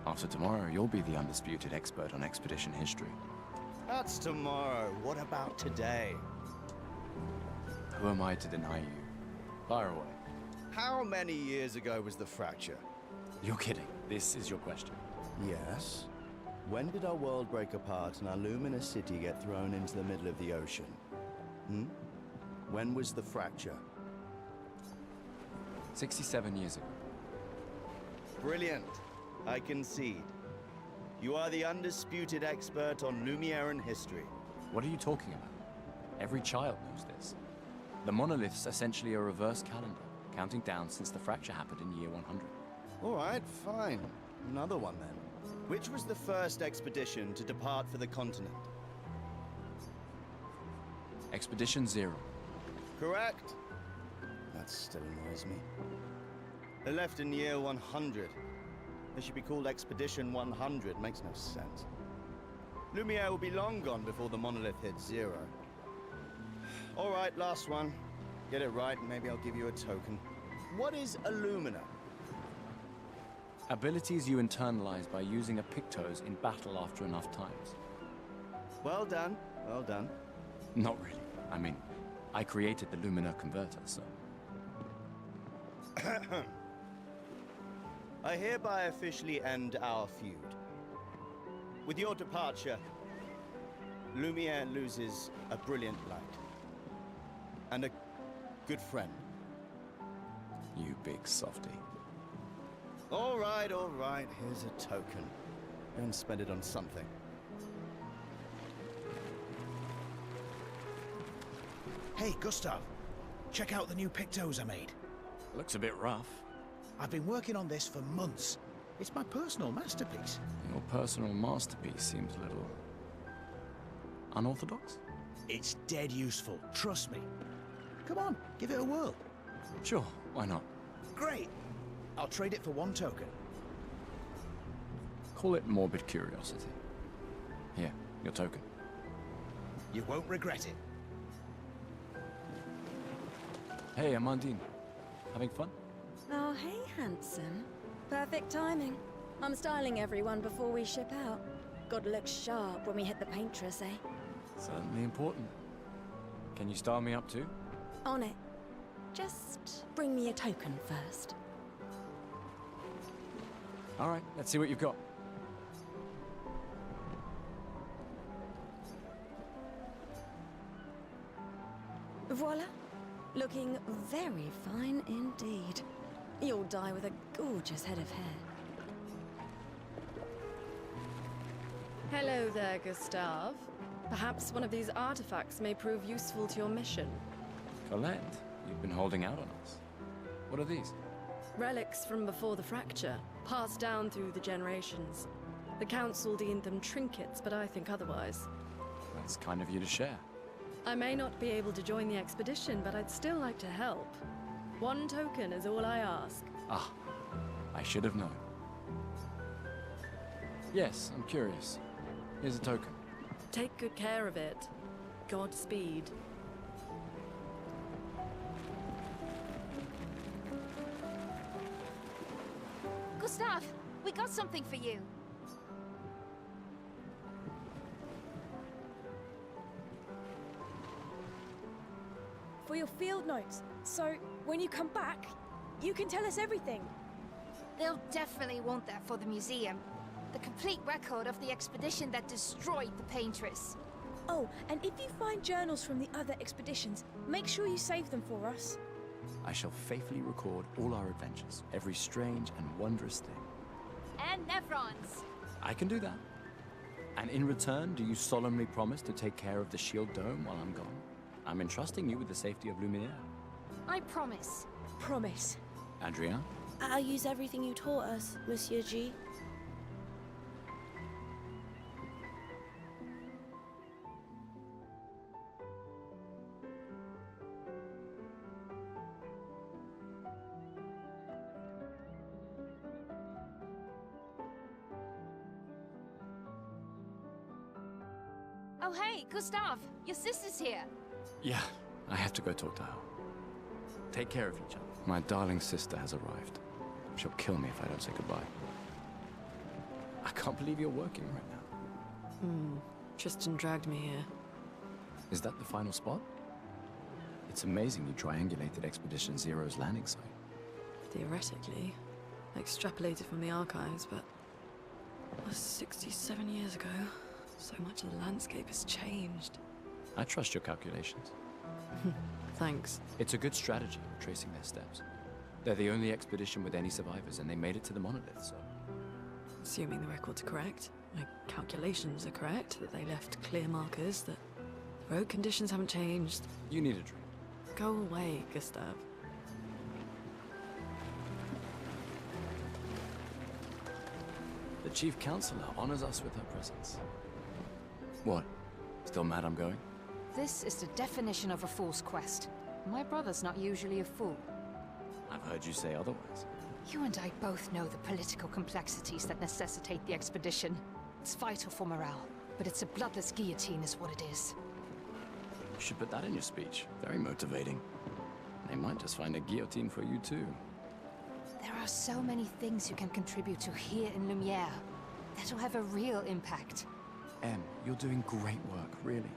After tomorrow, you'll be the undisputed expert on expedition history. That's tomorrow. What about today? Who am I to deny you? Fire away. How many years ago was the fracture? You're kidding. This is your question. Yes. When did our world break apart and our luminous city get thrown into the middle of the ocean? When was the fracture? 67 years ago. Brilliant. I concede. You are the undisputed expert on Lumieran history. What are you talking about? Every child knows this. The monolith's essentially a reverse calendar, counting down since the fracture happened in year 100. All right, fine. Another one then. Which was the first expedition to depart for the continent? Expedition 0. Correct. That still annoys me. They left in year 100. They should be called Expedition 100. Makes no sense. Lumiere will be long gone before the monolith hits 0. All right, last one. Get it right, and maybe I'll give you a token. What is Illumina? Abilities you internalize by using a Pictos in battle after enough times. Well done, well done. Not really. I mean, I created the Lumina converter, so... I hereby officially end our feud. With your departure, Lumiere loses a brilliant light. And a good friend. You big softy. All right, here's a token. Go and spend it on something. Hey, Gustav. Check out the new pictos I made. Looks a bit rough. I've been working on this for months. It's my personal masterpiece. Your personal masterpiece seems a little... unorthodox? It's dead useful, trust me. Come on, give it a whirl. Sure, why not? Great. I'll trade it for 1 token. Call it morbid curiosity. Here, your token. You won't regret it. Hey, Amandine. Having fun? Oh, hey, handsome. Perfect timing. I'm styling everyone before we ship out. Gotta look sharp when we hit the paintress, eh? Certainly important. Can you style me up too? On it. Just bring me a token first. All right, let's see what you've got. Voila. Looking very fine indeed. You'll die with a gorgeous head of hair. Hello there, Gustav. Perhaps one of these artifacts may prove useful to your mission. Colette, you've been holding out on us. What are these? Relics from before the fracture, passed down through the generations. The Council deemed them trinkets, but I think otherwise. That's kind of you to share. I may not be able to join the expedition, but I'd still like to help. 1 token is all I ask. Ah, I should have known. Yes, I'm curious. Here's a token. Take good care of it. Godspeed. Gustav, we got something for you. For your field notes. So, when you come back, you can tell us everything. They'll definitely want that for the museum. The complete record of the expedition that destroyed the Paintress. Oh, and if you find journals from the other expeditions, make sure you save them for us. I shall faithfully record all our adventures, every strange and wondrous thing. And Nevrons. I can do that. And in return, do you solemnly promise to take care of the shield dome while I'm gone? I'm entrusting you with the safety of Lumiere. I promise. Promise. Adrien? I'll use everything you taught us, Monsieur G. Oh hey, Gustav, your sister's here. Yeah, I have to go talk to her. Take care of each other. My darling sister has arrived. She'll kill me if I don't say goodbye. I can't believe you're working right now. Tristan dragged me here. Is that the final spot? It's amazing you triangulated Expedition Zero's landing site. Theoretically. Extrapolated from the archives, but... that was 67 years ago. So much of the landscape has changed. I trust your calculations. Thanks. It's a good strategy, tracing their steps. They're the only expedition with any survivors, and they made it to the monolith, so... Assuming the record's correct, my calculations are correct, that they left clear markers, that the road conditions haven't changed. You need a drink. Go away, Gustav. The Chief Counselor honors us with her presence. What? Still mad I'm going? This is the definition of a fool's quest. My brother's not usually a fool. I've heard you say otherwise. You and I both know the political complexities that necessitate the expedition. It's vital for morale, but it's a bloodless guillotine is what it is. You should put that in your speech. Very motivating. They might just find a guillotine for you too. There are so many things you can contribute to here in Lumiere that'll have a real impact. Em, you're doing great work, really.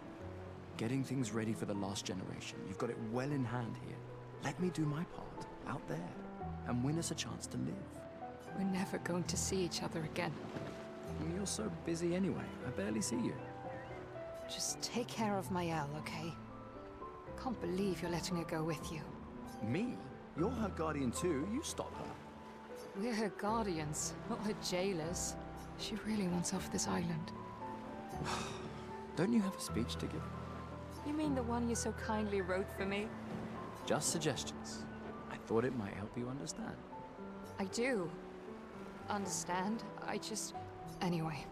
Getting things ready for the last generation. You've got it well in hand here. Let me do my part, out there, and win us a chance to live. We're never going to see each other again. And you're so busy anyway. I barely see you. Just take care of Maëlle, okay? Can't believe you're letting her go with you. Me? You're her guardian too. You stop her. We're her guardians, not her jailers. She really wants off this island. Don't you have a speech to give? You mean the one you so kindly wrote for me? Just suggestions. I thought it might help you understand. I do. Understand? I just... Anyway.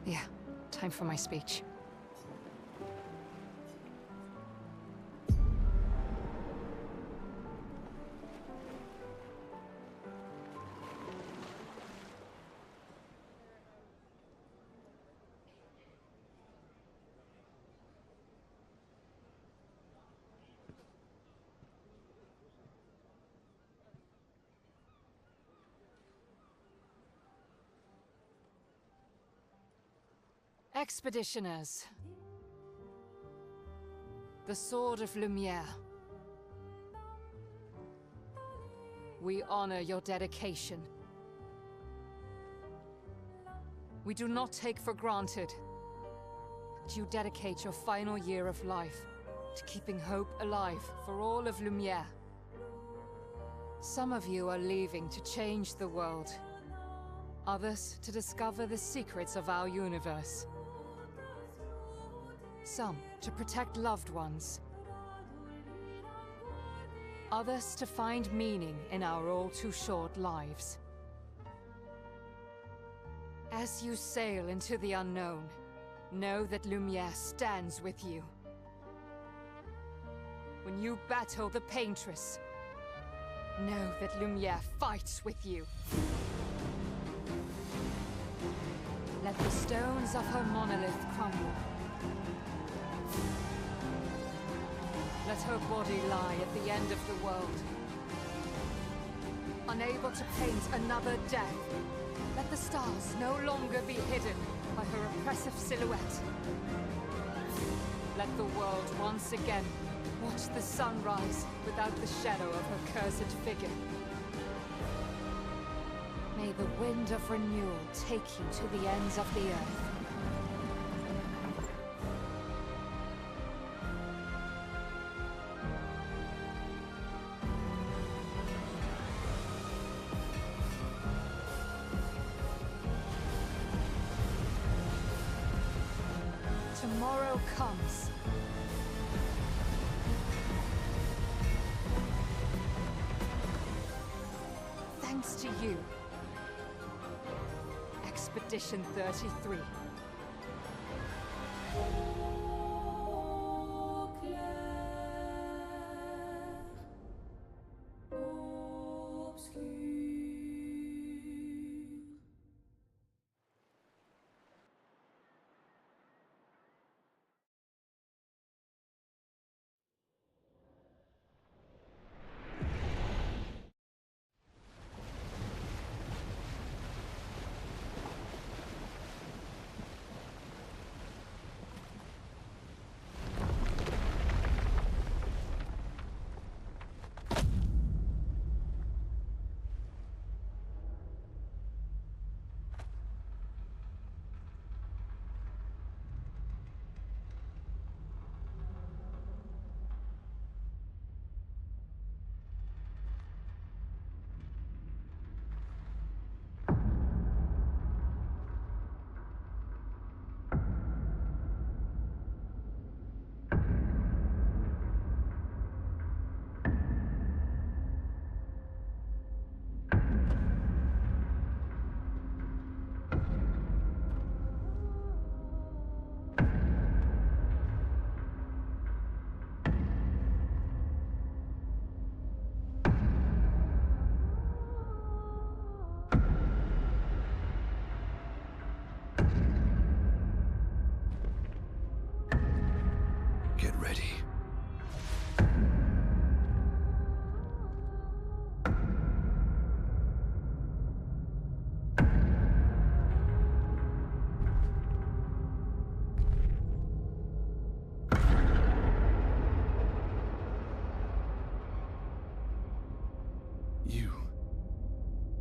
Yeah, time for my speech. Expeditioners. The Sword of Lumiere. We honor your dedication. We do not take for granted that you dedicate your final year of life to keeping hope alive for all of Lumiere. Some of you are leaving to change the world. Others to discover the secrets of our universe. Some to protect loved ones. Others to find meaning in our all-too-short lives. As you sail into the unknown, know that Lumiere stands with you. When you battle the Paintress, know that Lumiere fights with you. Let the stones of her monolith crumble. Let her body lie at the end of the world. Unable to paint another death, let the stars no longer be hidden by her oppressive silhouette. Let the world once again watch the sun rise without the shadow of her cursed figure. May the wind of renewal take you to the ends of the earth. Tomorrow comes. Thanks to you. Expedition 33. Get ready.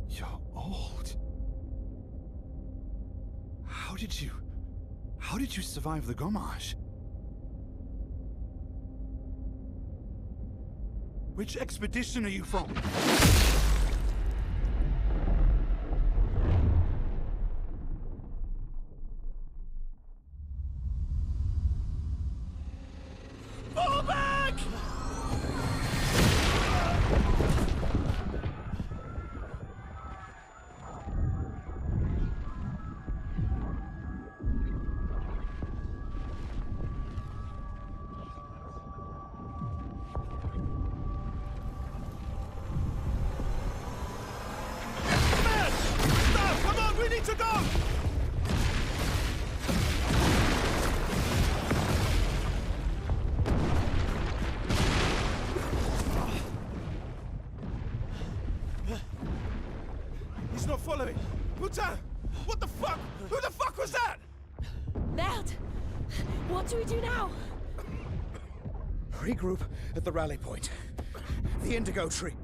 You're old. How did you survive the Gommage? Which expedition are you from? need to go! He's not following. Putain! What the fuck? Who the fuck was that? Merde! What do we do now? Regroup at the rally point. The indigo tree.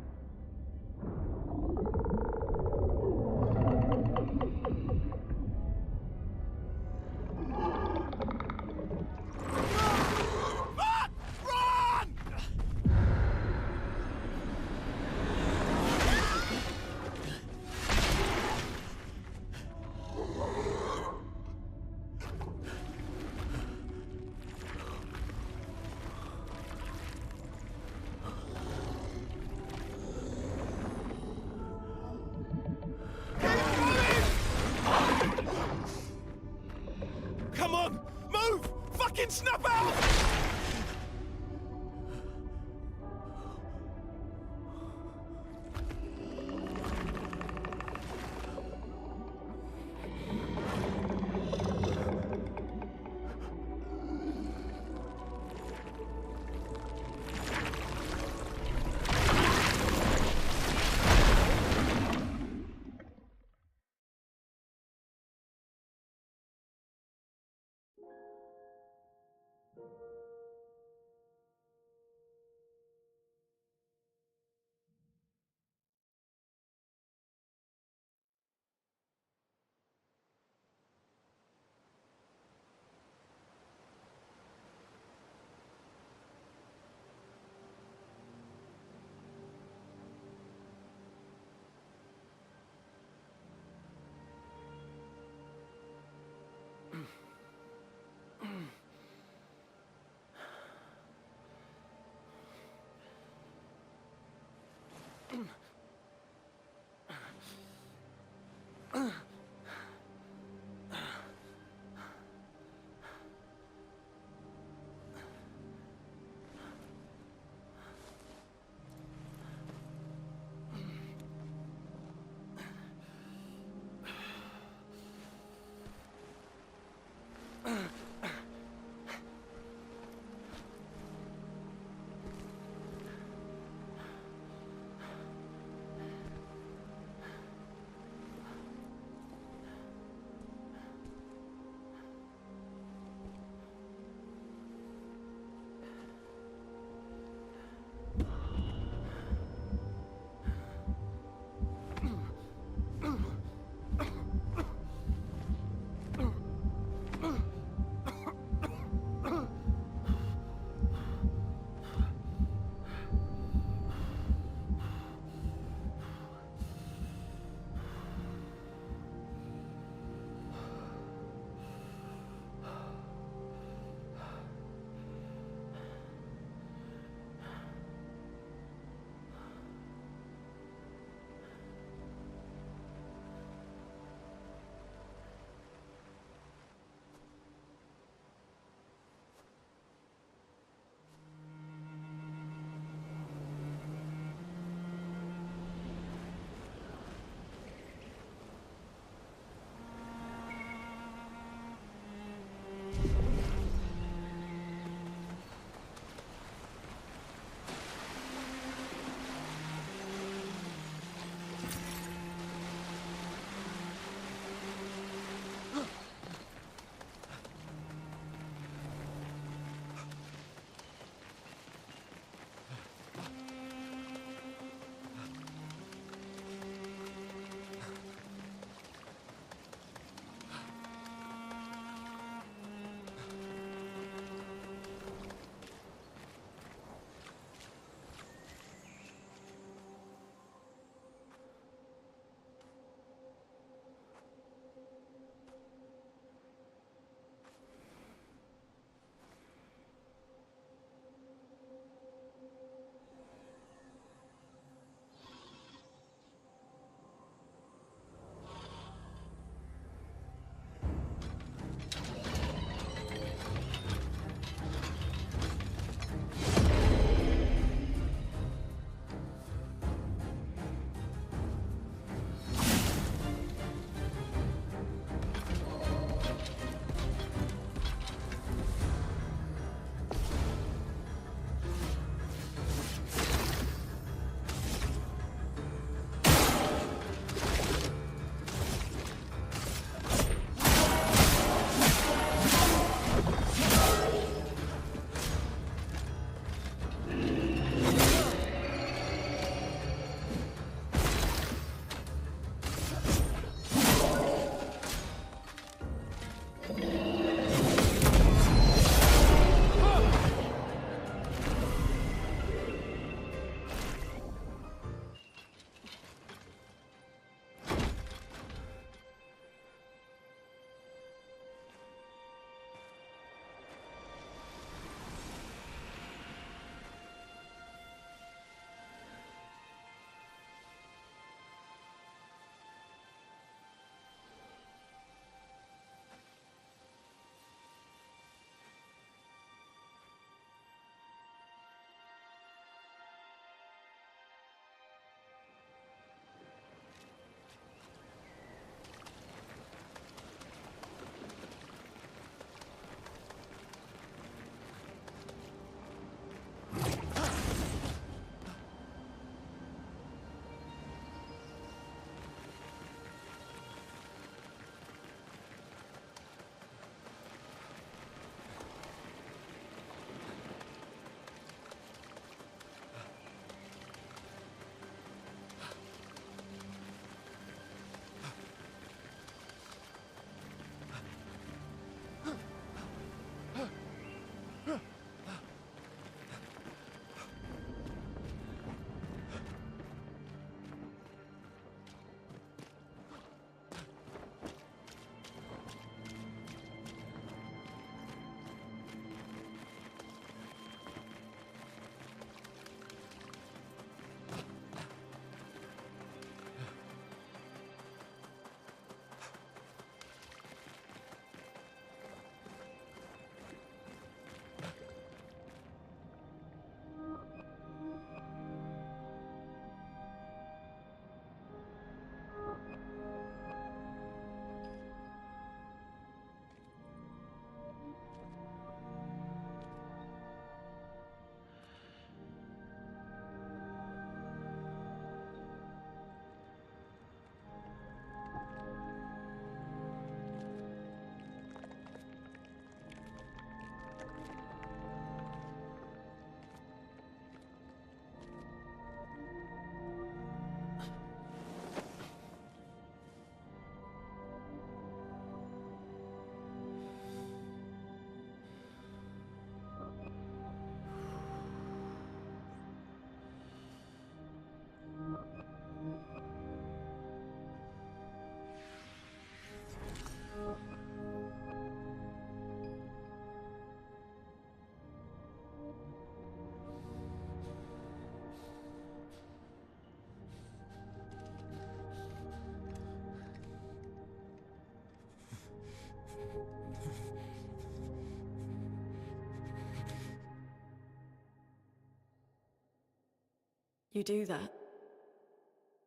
You do that,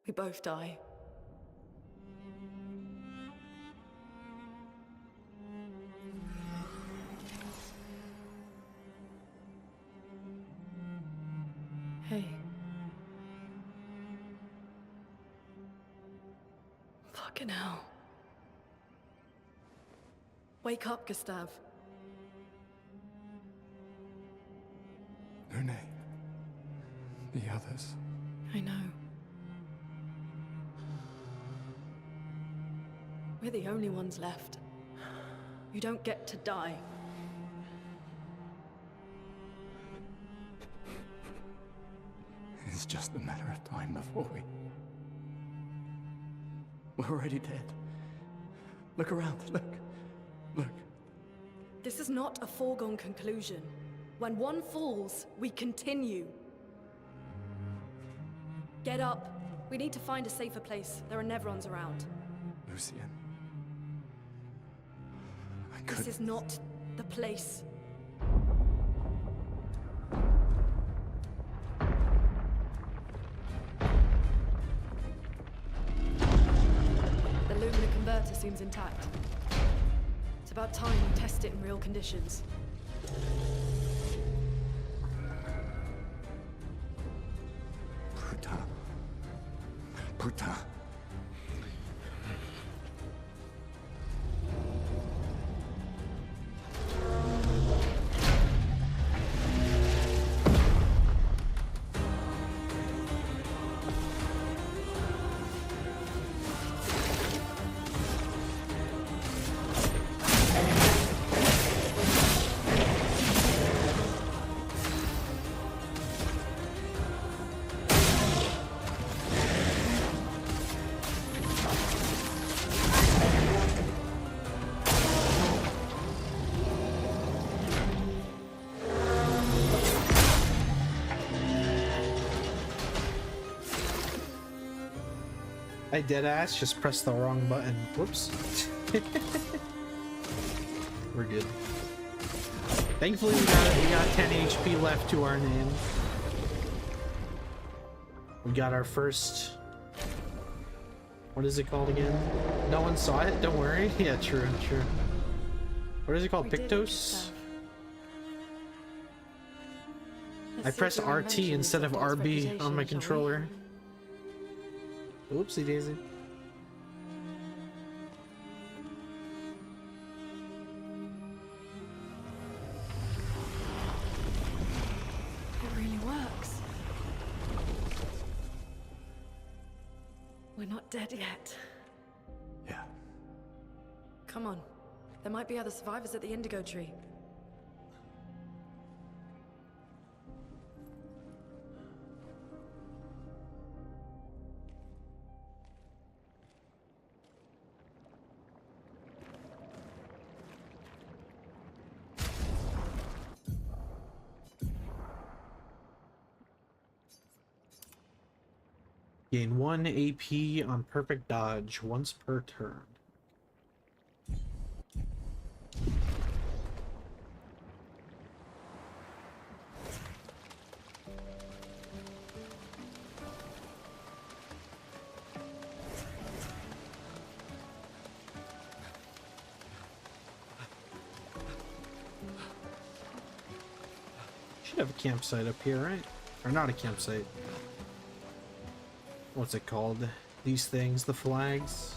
we both die. Hey. Fucking hell. Wake up, Gustav. Lune. The others. I know. We're the only ones left. You don't get to die. It's just a matter of time before we're already dead. Look around, look. This is not a foregone conclusion. When one falls, we continue. Get up. We need to find a safer place. There are Nevrons around. Lucian. This is not the place. The Lumina converter seems intact. It's about time we test it in real conditions. Putain. I deadass just pressed the wrong button. Whoops. We're good. Thankfully we got 10 HP left to our name. We got our first... What is it called again? No one saw it? Don't worry. Yeah, true. What is it called? Pictos? I pressed RT instead of RB on my controller. Oopsie daisy. It really works. We're not dead yet. Yeah. Come on. There might be other survivors at the Indigo Tree. Gain 1 AP on perfect dodge once per turn. Should have a campsite up here, right? Or not a campsite. What's it called? These things, the flags.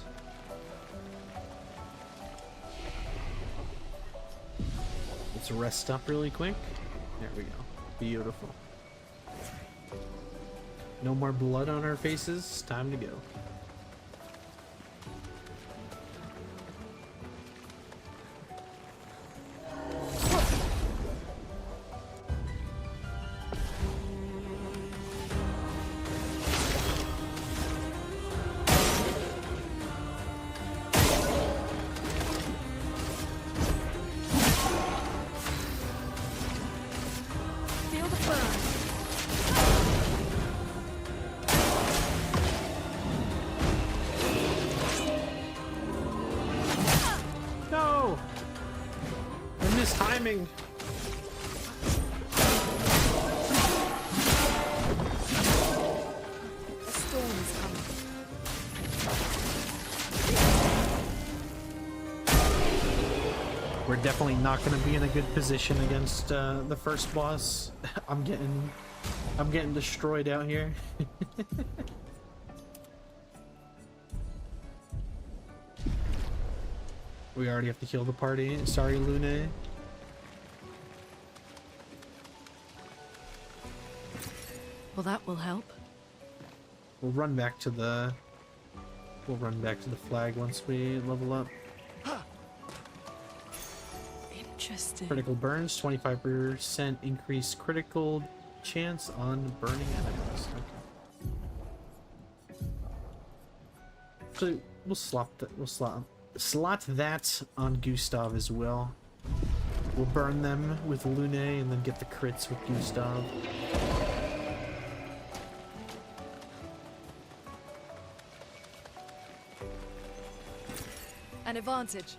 Let's rest up really quick. There we go. Beautiful. No more blood on our faces. Time to go. Timing. We're definitely not going to be in a good position against the first boss. I'm getting destroyed out here. We already have to kill the party. Sorry, Lune. Well, that will help. We'll run back to the flag once we level up. Interesting. Critical burns, 25% increased critical chance on burning enemies. Okay. So we'll slot that on Gustav as well. We'll burn them with Lune and then get the crits with Gustav. An advantage.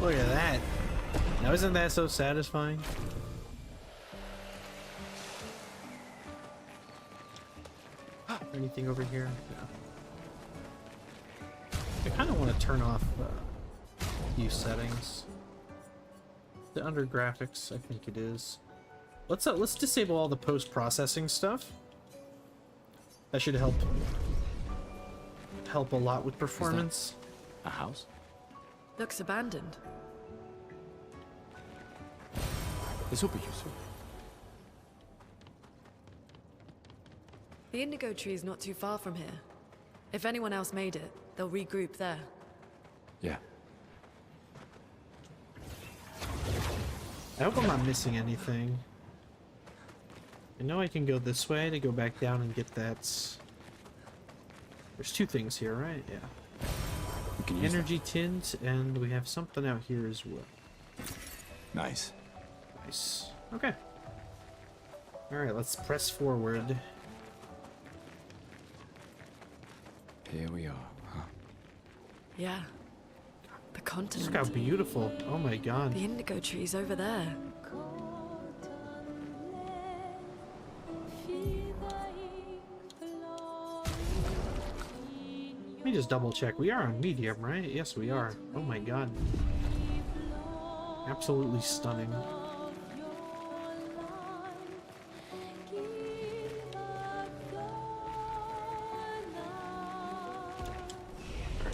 Look at that. Now isn't that so satisfying? Anything over here? No. I kind of want to turn off a few settings. The under graphics, I think it is. Let's disable all the post-processing stuff. That should help a lot with performance. A house? Looks abandoned. This will be useful. The indigo tree is not too far from here. If anyone else made it, they'll regroup there. Yeah. I hope I'm not missing anything. I know I can go this way to go back down and get that. There's two things here, right? Yeah. Energy tint, and we have something out here as well. Nice. Nice. Okay. Alright, let's press forward. Here we are, huh? Yeah. The continent. Look how beautiful. Oh my god. The indigo tree's over there. Let me just double check. We are on medium, right? Yes, we are. Oh my god. Absolutely stunning.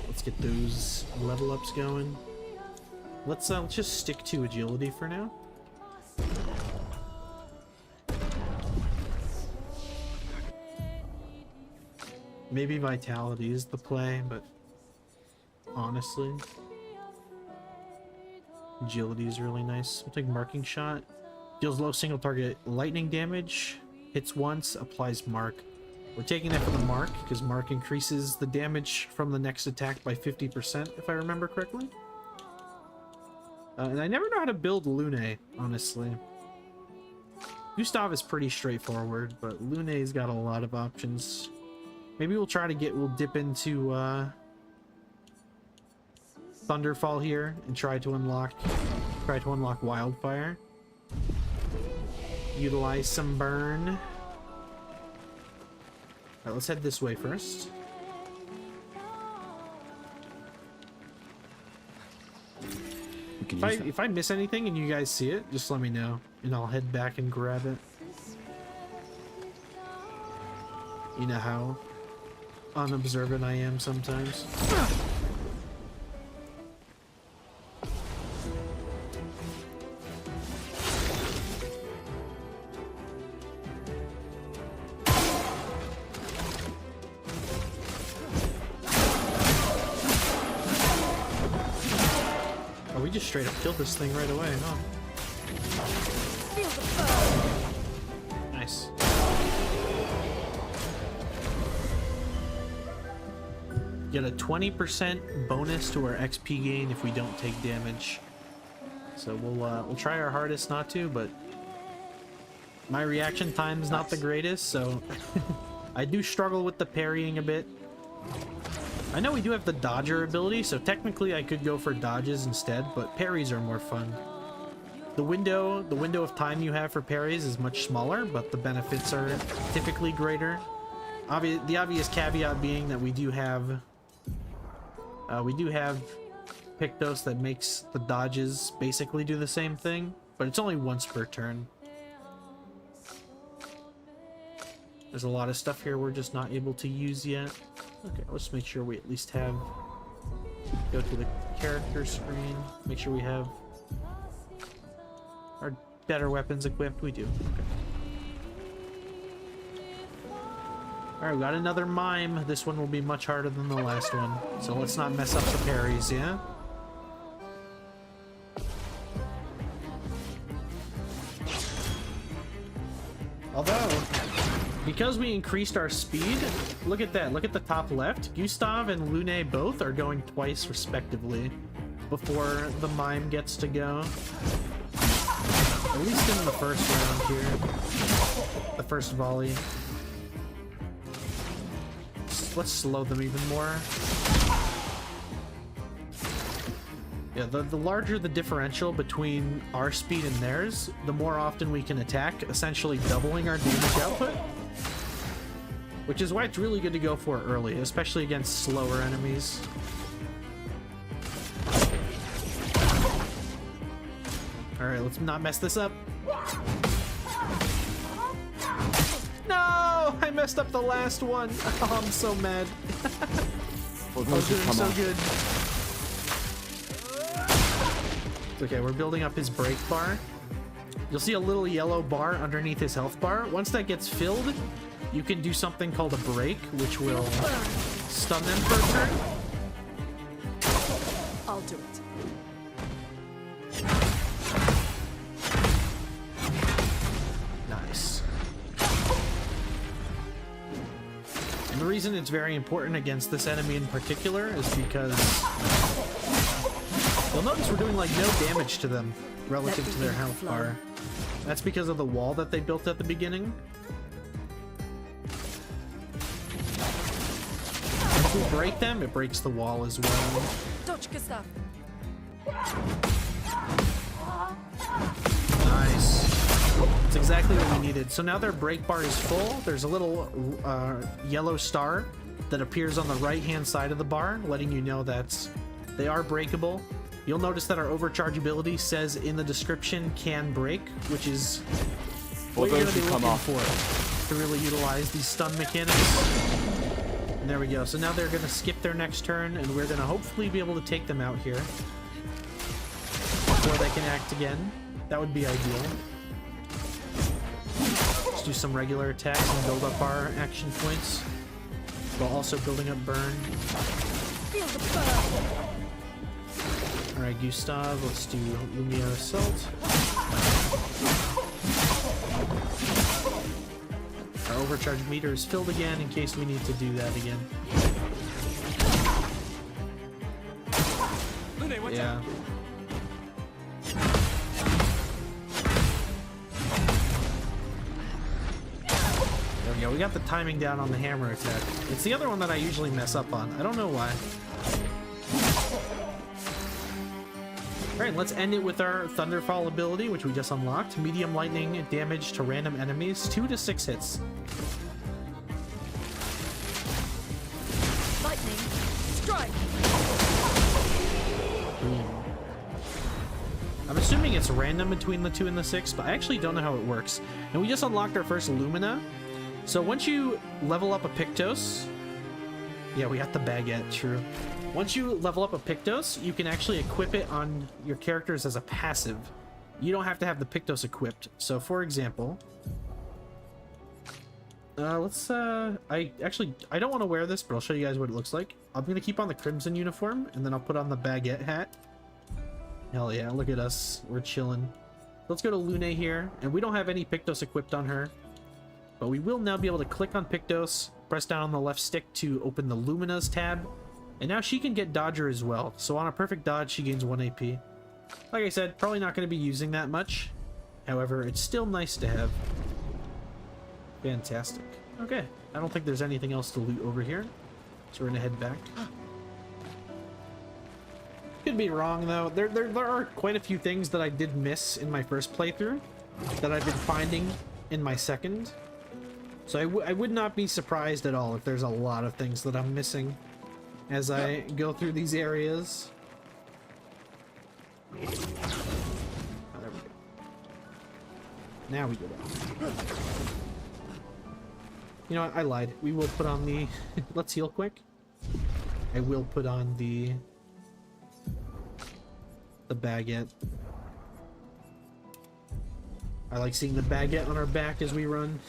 Let's get those level ups going. Let's just stick to agility for now. Maybe vitality is the play, but honestly, agility is really nice. We'll take marking shot. Deals low single target lightning damage. Hits once, applies mark. We're taking that for the mark, because mark increases the damage from the next attack by 50%, if I remember correctly. And I never know how to build Lune, honestly. Gustav is pretty straightforward, but Lune's got a lot of options. Maybe we'll dip into Thunderfall here and try to unlock Wildfire. Utilize some burn. Alright, let's head this way first. If I miss anything and you guys see it, just let me know, and I'll head back and grab it. You know how unobservant I am sometimes. Oh, we just straight up killed this thing right away, huh? Nice. get a 20% bonus to our XP gain if we don't take damage. So we'll try our hardest not to, but my reaction time's not the greatest, so I do struggle with the parrying a bit. I know we do have the dodger ability, so technically I could go for dodges instead, but parries are more fun. The window of time you have for parries is much smaller, but the benefits are typically greater. The obvious caveat being that we do have Pictos that makes the dodges basically do the same thing, but it's only once per turn. There's a lot of stuff here we're just not able to use yet. Okay, let's make sure we at least have... Go to the character screen, make sure we have our better weapons equipped. We do. Okay. Alright, we got another mime. This one will be much harder than the last one. So let's not mess up the parries, yeah? Although, because we increased our speed, look at that. Look at the top left. Gustav and Lune both are going twice respectively before the mime gets to go. At least in the first round here. The first volley. Let's slow them even more. Yeah, the larger the differential between our speed and theirs, the more often we can attack, essentially doubling our damage output. Which is why it's really good to go for it early, especially against slower enemies. Alright, let's not mess this up. No! I messed up the last one. Oh, I'm so mad. I was doing so good. It's okay, we're building up his break bar. You'll see a little yellow bar underneath his health bar. Once that gets filled, you can do something called a break, which will stun them for a turn. I'll do it. Nice. And the reason it's very important against this enemy in particular is because you'll notice we're doing like no damage to them relative to their health bar. That's because of the wall that they built at the beginning. If we break them, it breaks the wall as well. Dodge, Gustav. Nice. That's exactly what we needed. So now their break bar is full. There's a little yellow star that appears on the right-hand side of the bar, letting you know that they are breakable. You'll notice that our overchargeability says in the description, can break, which is what you're going to be looking for to really utilize these stun mechanics. And there we go. So now they're going to skip their next turn, and we're going to hopefully be able to take them out here before they can act again. That would be ideal. Let's do some regular attacks and build up our action points, while also building up burn. Feel the burn. Alright, Gustav, let's do Lumiere Assault. Our overcharge meter is filled again in case we need to do that again. Yeah. There we go, we got the timing down on the hammer attack. It's the other one that I usually mess up on. I don't know why. Alright, let's end it with our Thunderfall ability, which we just unlocked. Medium lightning damage to random enemies, 2 to 6 hits. Lightning, strike. I'm assuming it's random between the 2 and the 6, but I actually don't know how it works. And we just unlocked our first Lumina. So once you level up a Pictos... Yeah, we got the baguette, true. Once you level up a Pictos, you can actually equip it on your characters as a passive. You don't have to have the Pictos equipped. So for example... I don't want to wear this, but I'll show you guys what it looks like. I'm going to keep on the Crimson uniform, and then I'll put on the baguette hat. Hell yeah, look at us. We're chilling. Let's go to Lune here, and we don't have any Pictos equipped on her. But we will now be able to click on Pictos, press down on the left stick to open the Lumina's tab, And now she can get Dodger as well. So on a perfect dodge, she gains 1 AP. Like I said, probably not going to be using that much. However, it's still nice to have. Fantastic. Okay, I don't think there's anything else to loot over here. So we're going to head back. Could be wrong, though. There are quite a few things that I did miss in my first playthrough that I've been finding in my second. So I would not be surprised at all if there's a lot of things that I'm missing as I go through these areas. Oh, there we go. Now we go down. You know what? I lied. We will put on the... Let's heal quick. I will put on the baguette. I like seeing the baguette on our back as we run.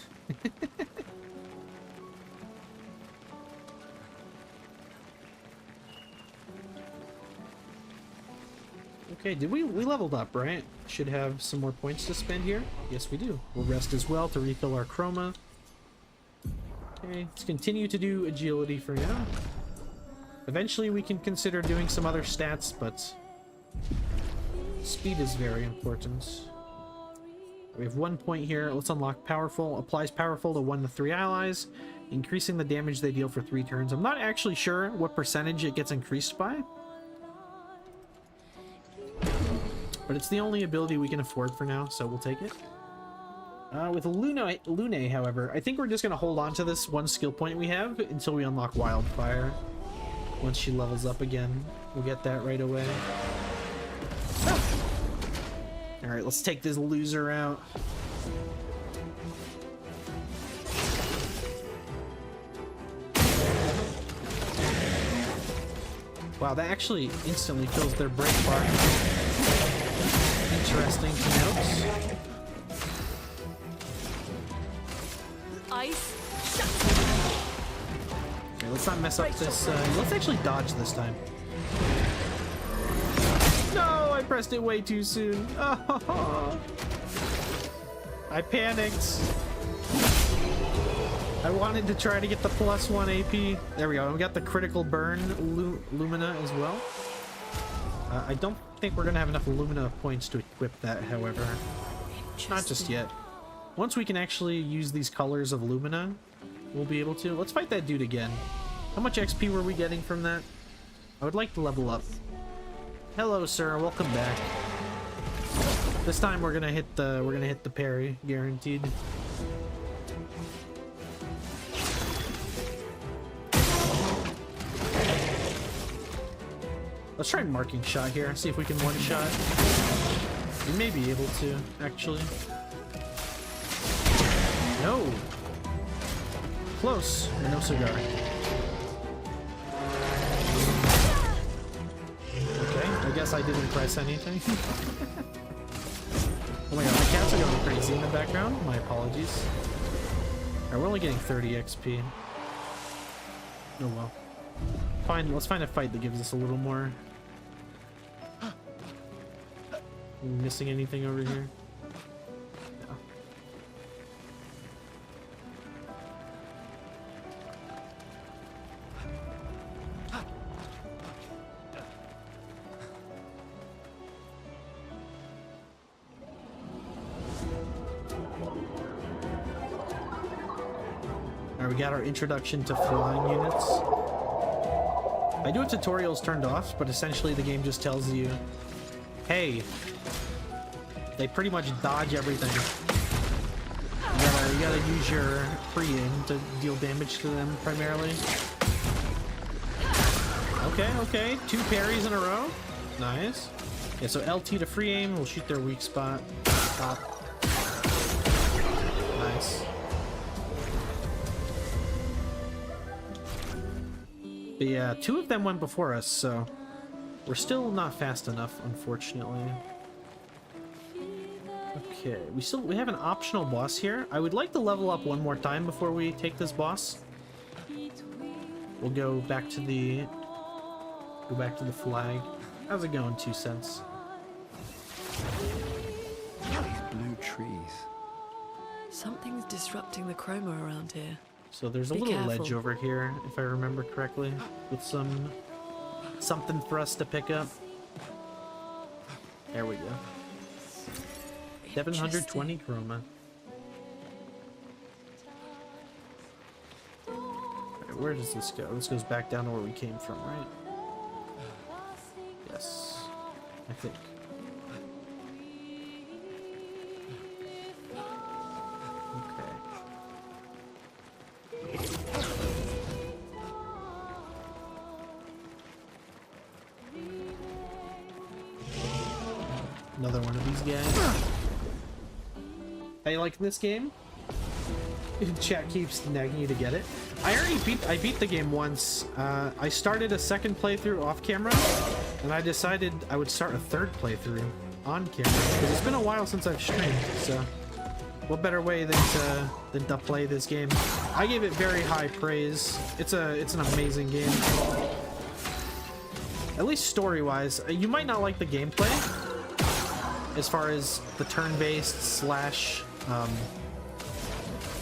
Okay, did we leveled up, right? Should have some more points to spend here. Yes, we do. We'll rest as well to refill our chroma. Okay, let's continue to do agility for now. Eventually we can consider doing some other stats, but speed is very important. We have 1 point here. Let's unlock Powerful. Applies Powerful to 1 to 3 allies, increasing the damage they deal for 3 turns. I'm not actually sure what percentage it gets increased by, but it's the only ability we can afford for now, so we'll take it. With Lune, however, I think we're just going to hold on to this 1 skill point we have until we unlock Wildfire. Once she levels up again, we'll get that right away. Alright, let's take this loser out. Wow, that actually instantly kills their break bar. Interesting to note. Ice. Okay, let's not mess up this. Let's actually dodge this time. No, I pressed it way too soon. Oh, I panicked. I wanted to try to get the +1 AP. There we go. We got the critical burn Lumina as well. I don't think we're going to have enough Lumina points to equip that, however. Not just yet. Once we can actually use these colors of Lumina, we'll be able to. Let's fight that dude again. How much XP were we getting from that? I would like to level up. Hello, sir. Welcome back. This time we're gonna hit the parry, guaranteed. Let's try marking shot here. See if we can one shot. We may be able to, actually. No. Close. No cigar. Okay, I guess I didn't press anything. Oh my god, my cats are going crazy in the background. My apologies. Alright, we're only getting 30 XP. Oh well. Fine, let's find a fight that gives us a little more. Are we missing anything over here? No. Alright, we got our introduction to flying units. I do have tutorials turned off, but essentially the game just tells you, hey, they pretty much dodge everything. You gotta use your pre-aim to deal damage to them primarily. Okay, 2 parries in a row. Nice. Yeah, so LT to free aim, we'll shoot their weak spot. Top. Nice. But yeah, 2 of them went before us, so we're still not fast enough, unfortunately. Okay, we have an optional boss here. I would like to level up 1 more time before we take this boss. We'll go back to the flag. How's it going, 2 cents? These blue trees. Something's disrupting the chroma around here. So there's a Be little careful. ledge over here, if I remember correctly, with some something for us to pick up. There we go. 720 chroma. Alright, where does this go? This goes back down to where we came from, right? Yes, I think. Another one of these guys. Hey, like this game? Chat keeps nagging you to get it. I beat the game once. I started a second playthrough off camera, and I decided I would start a third playthrough on camera because it's been a while since I've streamed. So, what better way than to play this game? I gave it very high praise. It's an amazing game. At least story-wise. You might not like the gameplay, as far as the turn-based slash,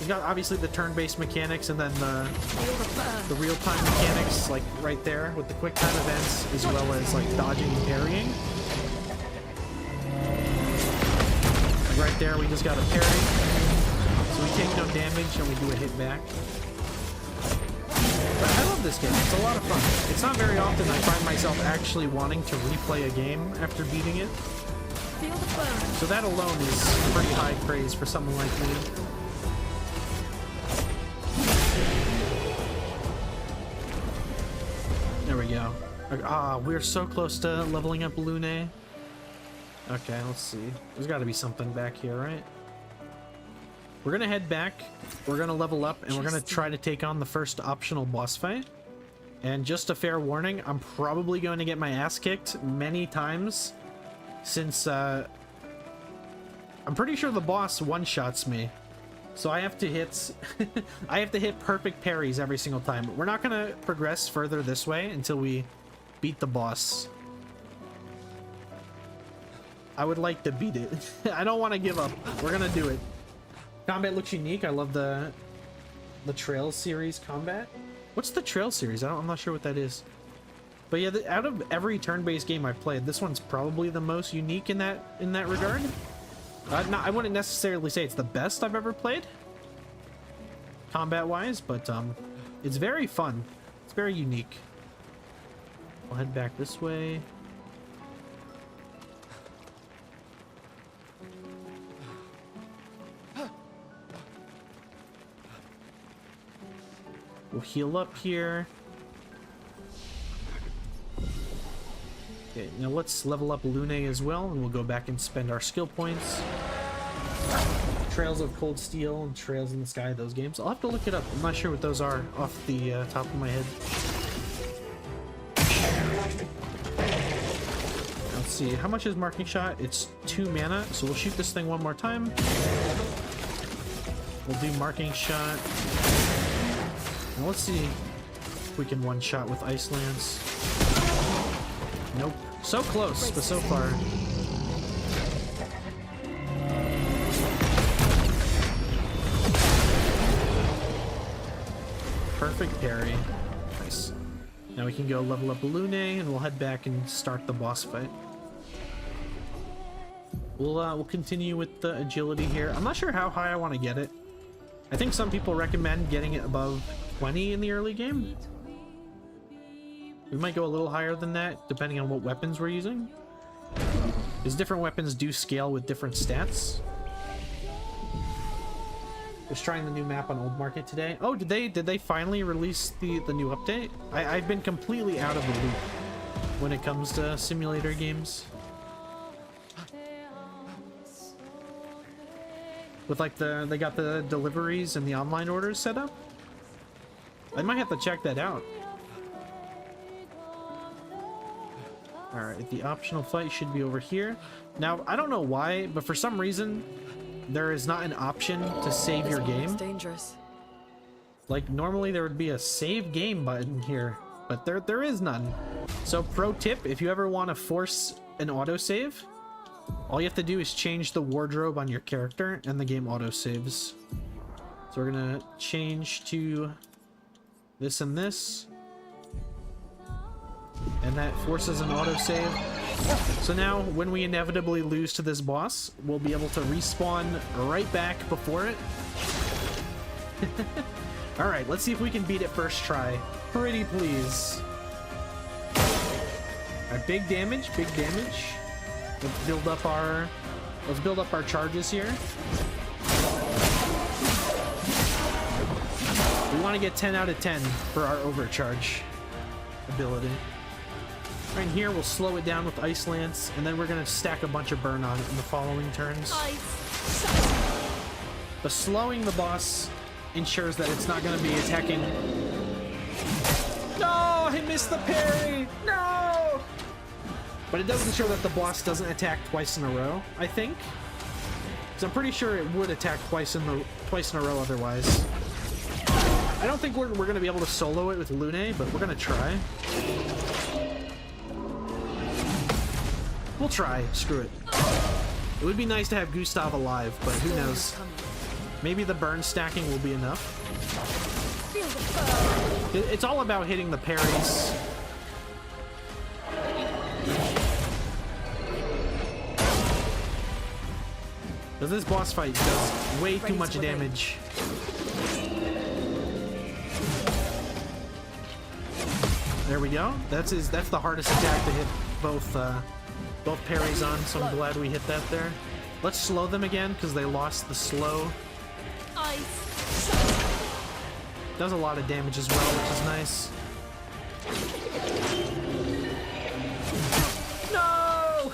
you got obviously the turn-based mechanics and then the real-time mechanics, like right there with the quick time events, as well as like dodging and parrying. Like right there, we just got a parry, so we take no damage and we do a hit back. But I love this game. It's a lot of fun. It's not very often I find myself actually wanting to replay a game after beating it. So that alone is pretty high praise for someone like me. There we go. Ah, we're so close to leveling up Lune. Okay, let's see. There's got to be something back here, right? We're gonna head back, we're gonna level up, and we're gonna try to take on the first optional boss fight. And just a fair warning, I'm probably going to get my ass kicked many times, since I'm pretty sure the boss one-shots me. So I have to hit I have to hit perfect parries every single time. We're not gonna progress further this way until we beat the boss. I would like to beat it. I don't want to give up. We're gonna do it. Combat looks unique. I love the Trail series combat. What's the Trail series? I'm not sure what that is. But yeah, out of every turn-based game I've played, this one's probably the most unique in that regard. I wouldn't necessarily say it's the best I've ever played, combat-wise, but it's very fun. It's very unique. I'll head back this way. We'll heal up here. Okay, now let's level up Lune as well, and we'll go back and spend our skill points. Trails of Cold Steel and Trails in the Sky, those games. I'll have to look it up. I'm not sure what those are off the top of my head. Let's see, how much is Marking Shot? It's 2 mana, so we'll shoot this thing one more time. We'll do Marking Shot. Now let's see if we can one-shot with Ice Lance. Nope. So close, but so far. Perfect parry. Nice. Now we can go level up Lune, and we'll head back and start the boss fight. We'll continue with the agility here. I'm not sure how high I want to get it. I think some people recommend getting it above 20 in the early game. We might go a little higher than that, depending on what weapons we're using. Because different weapons do scale with different stats. Just trying the new map on Old Market today. Oh, did they finally release the new update? I've been completely out of the loop when it comes to simulator games. With like they got the deliveries and the online orders set up. I might have to check that out. Alright, the optional fight should be over here. Now, I don't know why, but for some reason, there is not an option to save your game. It's dangerous. Like, normally there would be a save game button here, but there is none. So, pro tip, if you ever want to force an autosave, all you have to do is change the wardrobe on your character, and the game autosaves. So we're gonna change to this and this. and that forces an autosave. So now, when we inevitably lose to this boss, we'll be able to respawn right back before it. Alright, let's see if we can beat it first try. Pretty please. Alright, big damage, big damage. Let's build up our charges here. We want to get 10 out of 10 for our overcharge ability. Right here, we'll slow it down with Ice Lance, and then we're going to stack a bunch of burn on it in the following turns. But slowing the boss ensures that it's not going to be attacking. No, I missed the parry. No! But it does ensure that the boss doesn't attack twice in a row, I think. Because I'm pretty sure it would attack twice in a row otherwise. I don't think we're going to be able to solo it with Lune, but we're going to try. We'll try. Screw it. It would be nice to have Gustav alive, but who knows? Maybe the burn stacking will be enough. It's all about hitting the parries. Because this boss fight does way too much damage. There we go. That's the hardest attack to hit both parries on, so I'm glad we hit that there. Let's slow them again, because they lost the slow. Does a lot of damage as well, which is nice. No!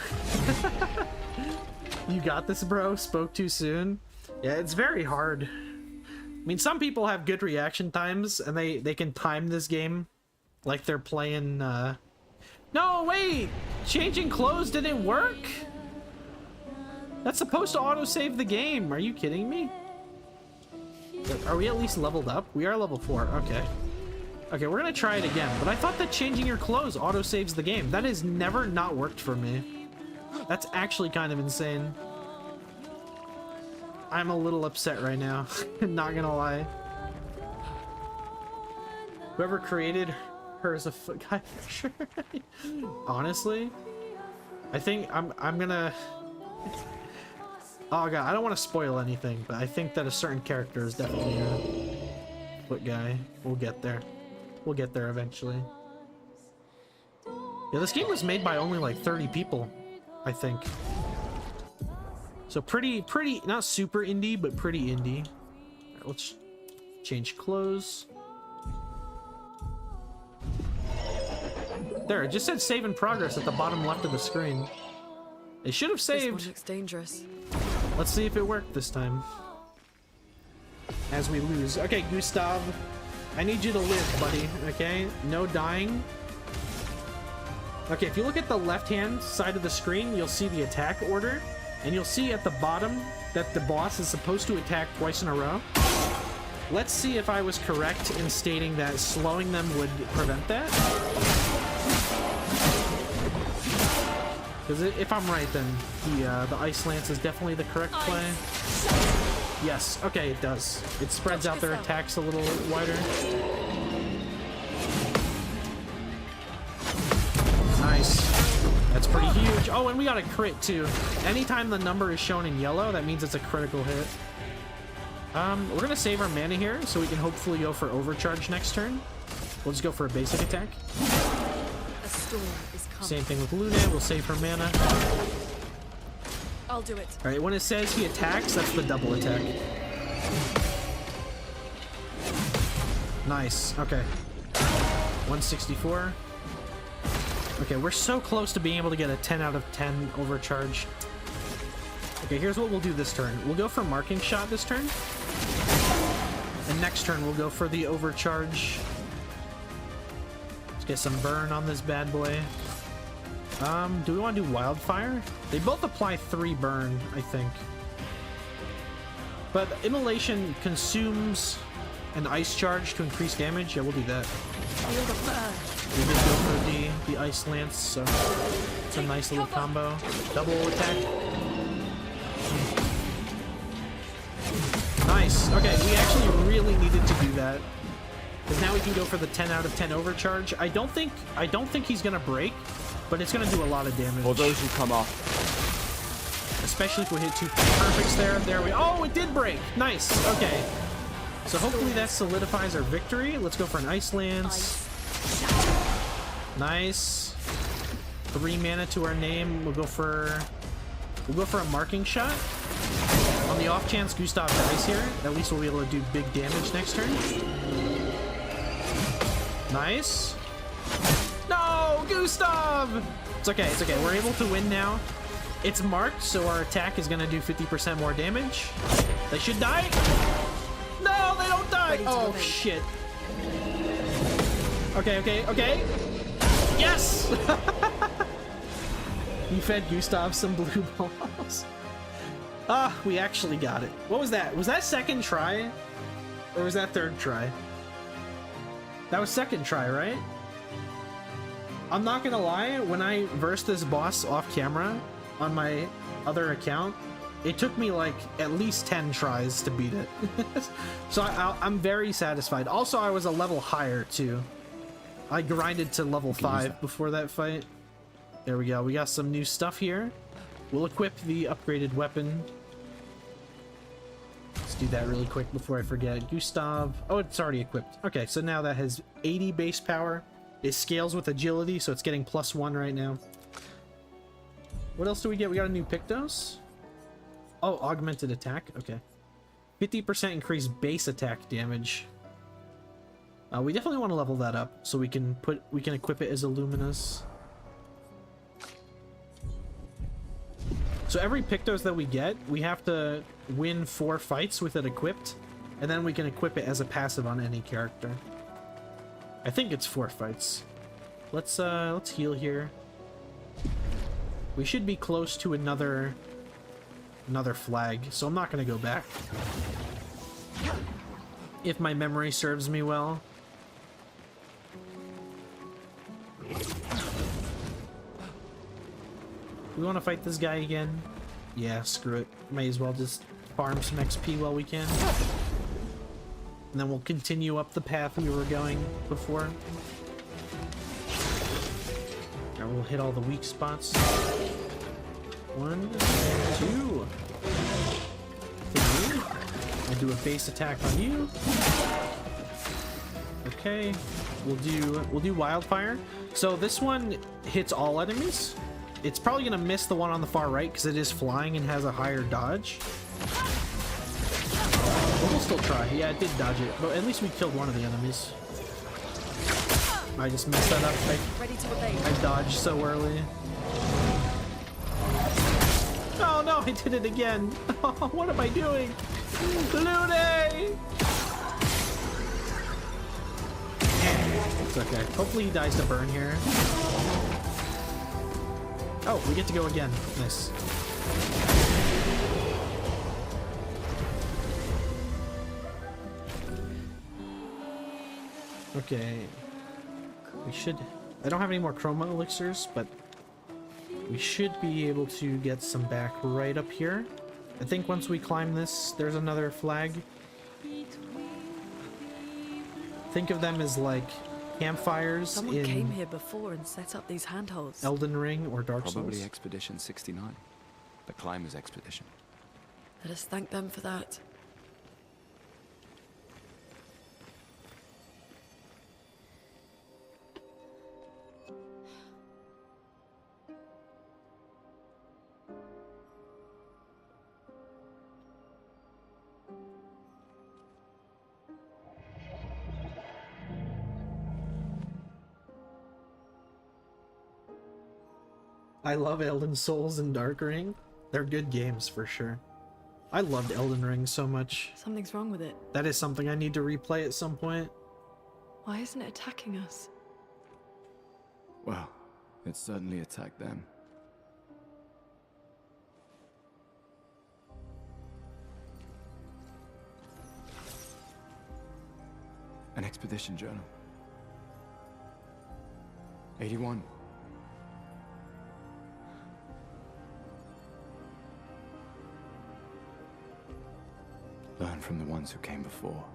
You got this, bro. Spoke too soon. Yeah, it's very hard. I mean, some people have good reaction times, and they can time this game like they're playing, No, wait! Changing clothes didn't work? That's supposed to autosave the game. Are you kidding me? Are we at least leveled up? We are level 4. Okay. Okay, we're gonna try it again. But I thought that changing your clothes autosaves the game. That has never not worked for me. That's actually kind of insane. I'm a little upset right now. Not gonna lie. Whoever created her as a foot guy, for sure. Honestly, I think I'm gonna. Oh god, I don't want to spoil anything, but I think that a certain character is definitely a foot guy. We'll get there. We'll get there eventually. Yeah, this game was made by only like 30 people, I think. So pretty, not super indie, but pretty indie. All right, let's change clothes. There, it just said save in progress at the bottom left of the screen. It should have saved. This one looks dangerous. Let's see if it worked this time. As we lose. Okay, Gustav, I need you to live, buddy, okay? No dying. Okay, if you look at the left-hand side of the screen, you'll see the attack order, and you'll see at the bottom that the boss is supposed to attack twice in a row. Let's see if I was correct in stating that slowing them would prevent that. Because if I'm right, then the Ice Lance is definitely the correct play. Yes, okay, it does. It spreads out their attacks a little wider. Nice. That's pretty huge. Oh, and we got a crit too. Anytime the number is shown in yellow, that means it's a critical hit. We're gonna save our mana here, so we can hopefully go for overcharge next turn. We'll just go for a basic attack. A storm is coming. Same thing with Lune. We'll save her mana. I'll do it. All right, when it says he attacks, that's the double attack. Nice. Okay. 164. Okay, we're so close to being able to get a 10 out of 10 overcharge. Okay, here's what we'll do this turn. We'll go for marking shot this turn. And next turn, we'll go for the overcharge. Let's get some burn on this bad boy. Do we want to do wildfire? They both apply 3 burn, I think. But immolation consumes an ice charge to increase damage. Yeah, we'll do that. We did go for the Ice Lance, so it's a nice little combo. Double attack. Nice. Okay, we actually really needed to do that. Because now we can go for the 10 out of 10 overcharge. I don't think he's gonna break, but it's gonna do a lot of damage. For those who come off. Especially if we hit 2 perfects there. There we Oh, it did break. Nice. Okay. So hopefully that solidifies our victory. Let's go for an Ice Lance. Nice. 3 mana to our name. We'll go for a marking shot. On the off chance Gustav dies here, at least we'll be able to do big damage next turn. Nice. No, Gustav! It's okay, it's okay. We're able to win now. It's marked, so our attack is gonna do 50% more damage. They should die. No, they don't die. Oh, shit. Okay, okay, okay. Yes! You fed Gustav some blue balls. Ah, we actually got it. What was that? Was that second try? Or was that third try? That was second try, right? I'm not gonna lie, when I versed this boss off camera on my other account, it took me like at least 10 tries to beat it. So I'm very satisfied. Also, I was a level higher too. I grinded to level 5 before that fight. There we go. We got some new stuff here. We'll equip the upgraded weapon. Let's do that really quick before I forget. Gustav. Oh, it's already equipped. Okay, so now that has 80 base power. It scales with agility, so it's getting +1 right now. What else do we get? We got a new Pictos. Oh, augmented attack. Okay. 50% increased base attack damage. We definitely want to level that up so we can equip it as Illuminous. So every Pictos that we get, we have to win 4 fights with it equipped, and then we can equip it as a passive on any character. I think it's 4 fights. Let's heal here. We should be close to another flag, so I'm not gonna go back. If my memory serves me well. We want to fight this guy again? Yeah, screw it. May as well just farm some XP while we can. And then we'll continue up the path we were going before. Now we'll hit all the weak spots. 1, 2. 3. I'll do a base attack on you. Okay. We'll do wildfire. So this one hits all enemies. It's probably gonna miss the one on the far right because it is flying and has a higher dodge. But we'll still try. Yeah, it did dodge it, but at least we killed one of the enemies. I just messed that up. I dodged so early. Oh no, I did it again. What am I doing? Lune! It's okay. Hopefully he dies to burn here. Oh, we get to go again. Nice. Okay. We should... I don't have any more chroma elixirs, but we should be able to get some back right up here. I think once we climb this, there's another flag. Think of them as like campfires. Someone came here before and set up these handholds. Elden Ring or Dark Souls. Probably Expedition 69. The Climbers Expedition. Let us thank them for that. I love Elden Souls and Dark Ring. They're good games for sure. I loved Elden Ring so much. Something's wrong with it. That is something I need to replay at some point. Why isn't it attacking us? Well, it certainly attacked them. An expedition journal. 81. Learn from the ones who came before.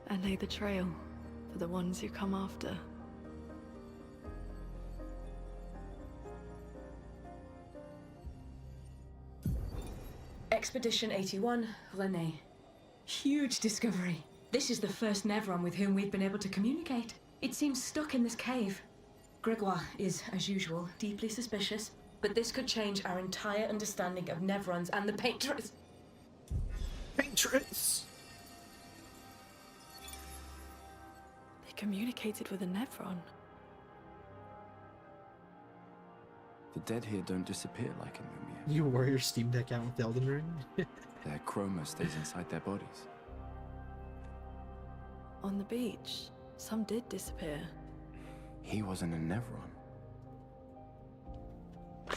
And lay the trail. for the ones you come after. Expedition 81, René. Huge discovery. This is the first Nevron with whom we've been able to communicate. It seems stuck in this cave. Gregoire is, as usual, deeply suspicious, but this could change our entire understanding of Nevrons and the Paintress. Paintress! They communicated with a Nevron. The dead here don't disappear like in Lumiere. You wore your Steam Deck out with Elden Ring? Their chroma stays inside their bodies. On the beach, some did disappear. He wasn't a Nevron.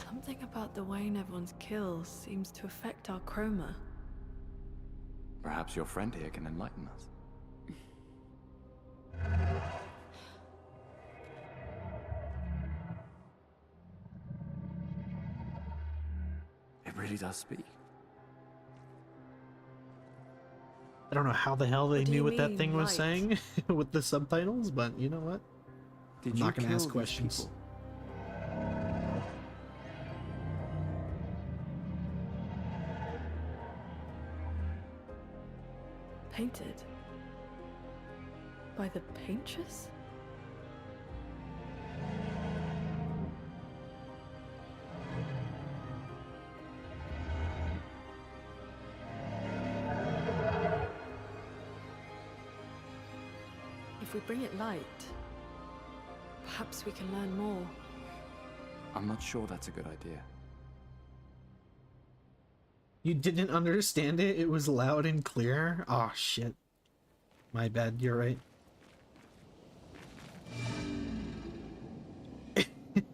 Something about the way Nevrons kill seems to affect our chroma. Perhaps your friend here can enlighten us. It really does speak. I don't know how the hell they What do knew you what that mean, thing was light? saying with the subtitles, but you know what? Did I'm you not going to kill ask these questions. people? Painted? By the Paintress? If we bring it light, perhaps we can learn more. I'm not sure that's a good idea. You didn't understand it? It was loud and clear? Oh, shit. My bad, you're right.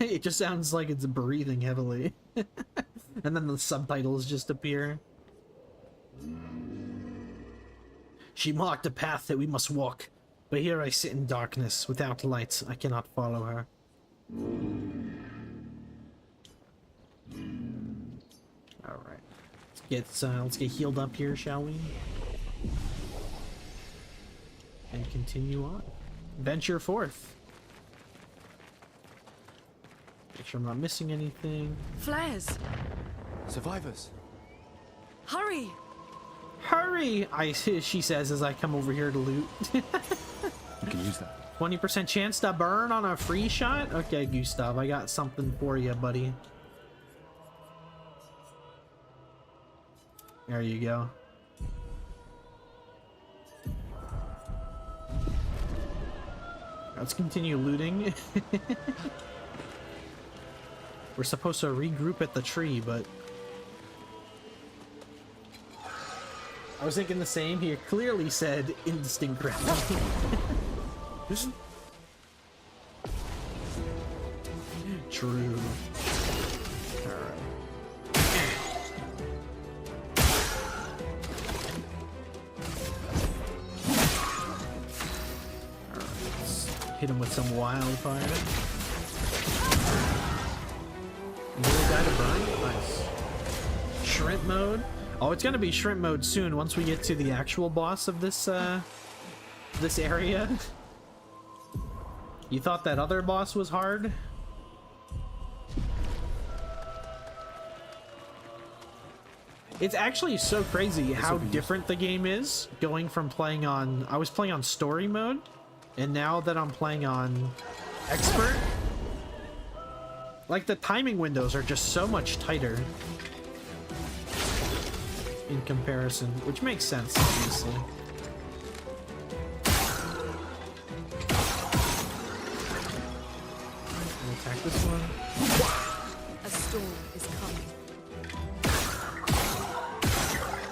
It just sounds like it's breathing heavily. And then the subtitles just appear. She marked a path that we must walk, but here I sit in darkness. Without lights, I cannot follow her. Alright. Let's get healed up here, shall we? And continue on. Venture forth. Make sure I'm not missing anything. Flares! Survivors! Hurry! Hurry! She says as I come over here to loot. You can use that. 20% chance to burn on a free shot? Okay, Gustav, I got something for you, buddy. There you go. Let's continue looting. We're supposed to regroup at the tree, but... I was thinking the same. He clearly said instinct grapple. True. Hit him with some wildfire. Little guy to burn? Nice. Shrimp mode? Oh, it's gonna be shrimp mode soon once we get to the actual boss of this, this area. You thought that other boss was hard? It's actually so crazy how different the game is going from playing on... I was playing on story mode, and now that I'm playing on expert, like the timing windows are just so much tighter in comparison, which makes sense, obviously. I'll attack this one. A storm is coming.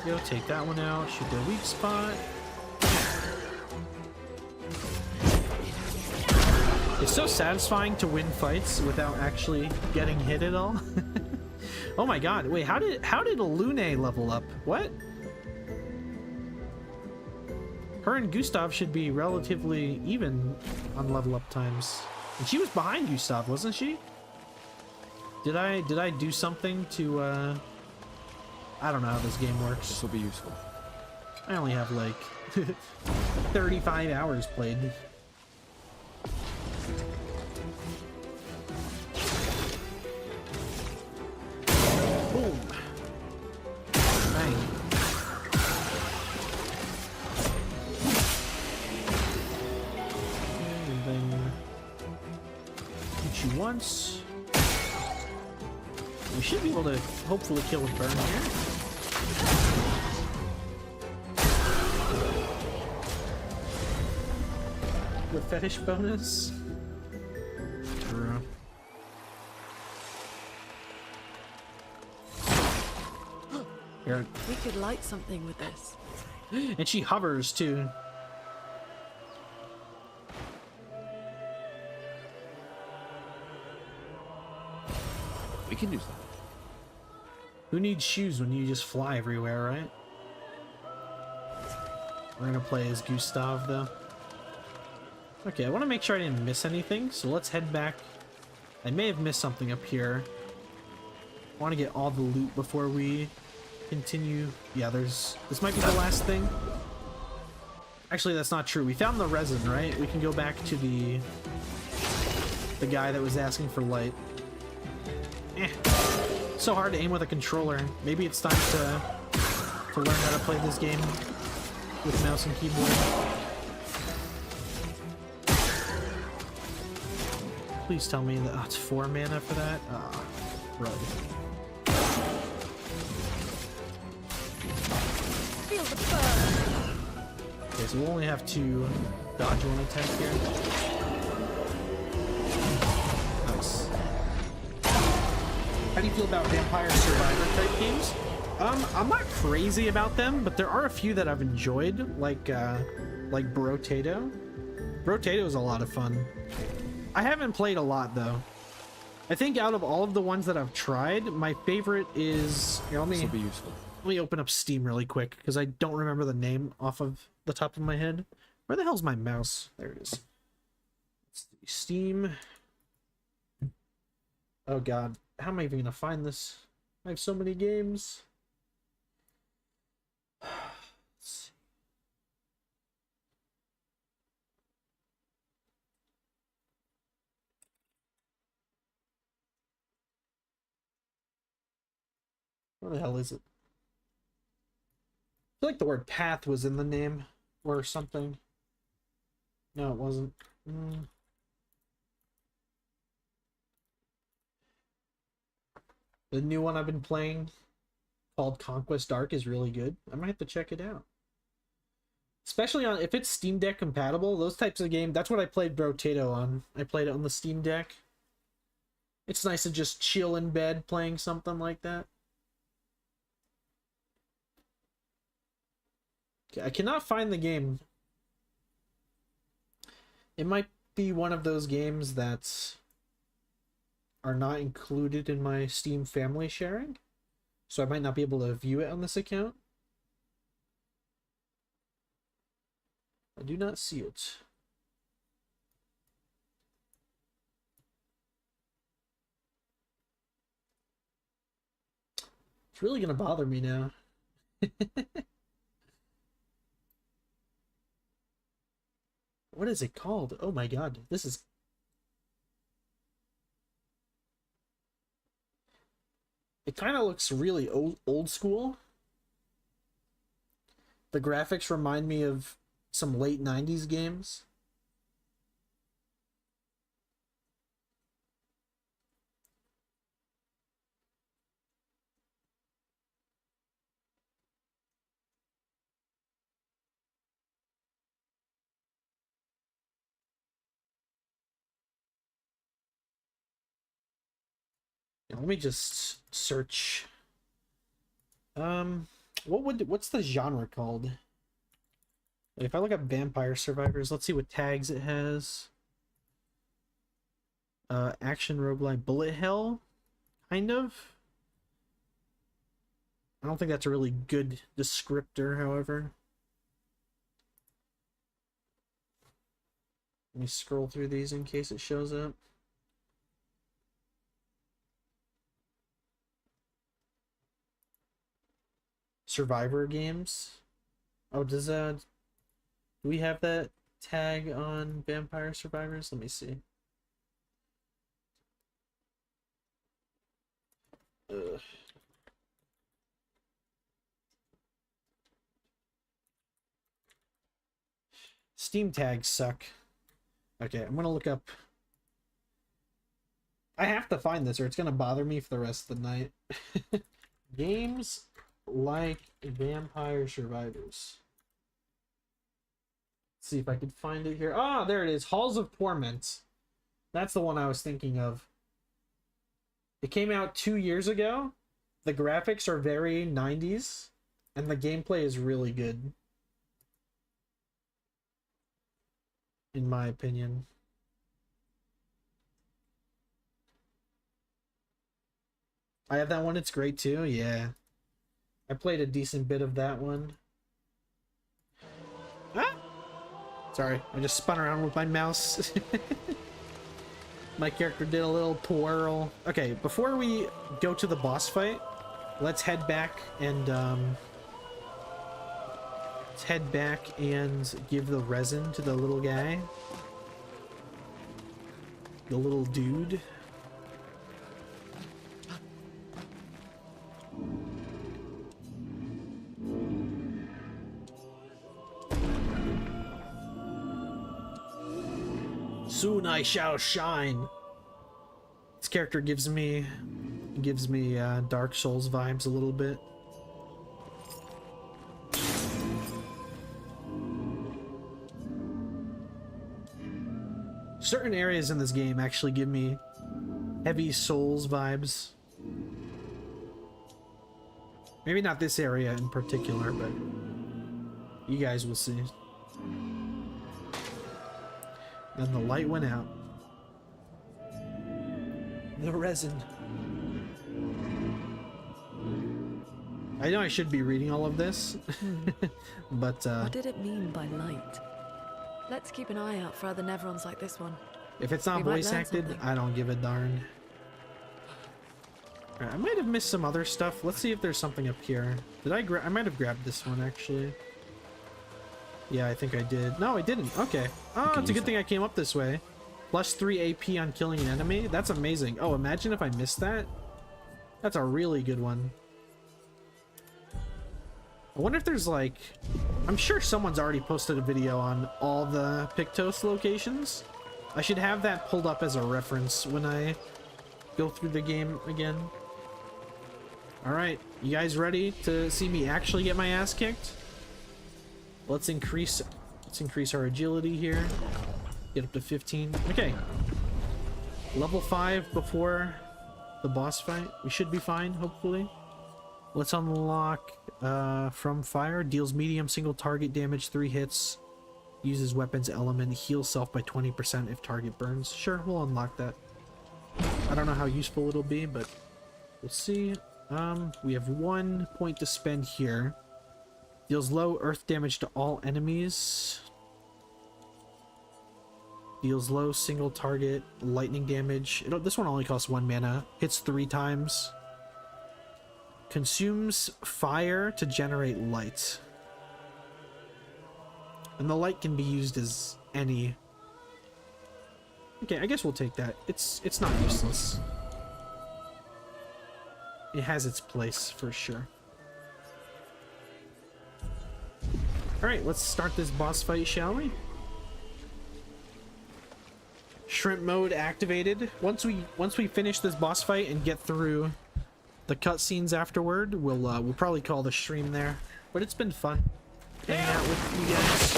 Yo, take that one out. Shoot their weak spot. It's so satisfying to win fights without actually getting hit at all. Oh my god, wait, how did Lune level up? What? Her and Gustav should be relatively even on level up times. And she was behind Gustav, wasn't she? Did I do something to I don't know how this game works. This will be useful. I only have like 35 hours played. once. We should be able to hopefully kill with burn here. With fetish bonus. True. Here. We could light something with this. And she hovers too. We can use that. Who needs shoes when you just fly everywhere, right? We're gonna play as Gustav though. Okay, I want to make sure I didn't miss anything, so let's head back. I may have missed something up here. I want to get all the loot before we continue. Yeah, this might be the last thing. Actually, that's not true. We found the resin, right? We can go back to the guy that was asking for light. So hard to aim with a controller. Maybe it's time to learn how to play this game with mouse and keyboard. Please tell me that it's 4 mana for that. Right. Feel the burn. Okay, so we'll only have to dodge one attack here. Nice. How do you feel about Vampire Survivor type games? I'm not crazy about them, but there are a few that I've enjoyed, like Brotato. Brotato is a lot of fun. I haven't played a lot though. I think out of all of the ones that I've tried, my favorite is. Here, This will be useful. let me open up Steam really quick because I don't remember the name off of the top of my head. Where the hell's my mouse? There it is. Let's see. Steam. Oh god, how am I even gonna find this? I have so many games. Let's see. Where the hell is it? I feel like the word path was in the name or something. No, it wasn't. The new one I've been playing called Conquest Arc is really good. I might have to check it out. Especially on if it's Steam Deck compatible, those types of games. That's what I played Brotato on. I played it on the Steam Deck. It's nice to just chill in bed playing something like that. I cannot find the game. It might be one of those games that are not included in my Steam family sharing, so I might not be able to view it on this account. I do not see it. It's really gonna bother me now. What is it called? Oh my god, this is... It kind of looks really old school. The graphics remind me of some late 90s games. Let me just search. What's the genre called? If I look up Vampire Survivors, let's see what tags it has. Action roguelike bullet hell, kind of. I don't think that's a really good descriptor, however. Let me scroll through these in case it shows up. Survivor games. Oh, do we have that tag on Vampire Survivors? Let me see. Ugh. Steam tags suck. Okay, I'm gonna look up I have to find this or it's gonna bother me for the rest of the night. Games like Vampire Survivors. Let's see if I can find it here. Ah, there it is. Halls of Torment. That's the one I was thinking of. It came out 2 years ago. The graphics are very 90s, and the gameplay is really good, in my opinion. I have that one. It's great too. Yeah. I played a decent bit of that one. Ah! Sorry, I just spun around with my mouse. My character did a little twirl. Okay, before we go to the boss fight, let's head back and give the resin to the little guy. The little dude. Soon I shall shine. This character gives me Dark Souls vibes a little bit. Certain areas in this game actually give me heavy Souls vibes. Maybe not this area in particular, but you guys will see. Then the light went out. The resin. I know I should be reading all of this, but what did it mean by light? Let's keep an eye out for other Nevrons like this one. if it's not We might voice learn acted, something. I don't give a darn. Alright, I might have missed some other stuff. Let's see if there's something up here. Did I might have grabbed this one actually. Yeah, I think I did. No, I didn't. Okay. Oh, it's a good thing I came up this way. Plus 3 AP on killing an enemy. That's amazing. Oh, imagine if I missed that. That's a really good one. I wonder if there's like... I'm sure someone's already posted a video on all the Pictos locations. I should have that pulled up as a reference when I go through the game again. Alright, you guys ready to see me actually get my ass kicked? Let's increase our agility here. Get up to 15. Okay. Level 5 before the boss fight. We should be fine, hopefully. Let's unlock From Fire. Deals medium single target damage 3 hits. Uses weapons element. Heals self by 20% if target burns. Sure, we'll unlock that. I don't know how useful it'll be, but we'll see. We have 1 point to spend here. Deals low earth damage to all enemies. Deals low single target lightning damage. This one only costs 1 mana. Hits 3 times. Consumes fire to generate light. And the light can be used as any. Okay, I guess we'll take that. It's not useless. It has its place for sure. Alright, let's start this boss fight, shall we? Shrimp mode activated. Once we finish this boss fight and get through the cutscenes afterward, we'll probably call the stream there. But it's been fun hanging out with you guys.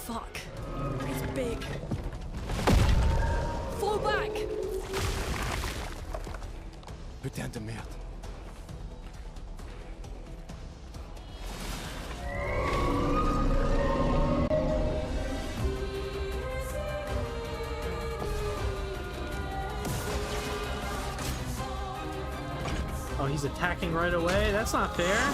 Fuck. It's big. Fall back! Putain de merde. Oh, he's attacking right away? That's not fair.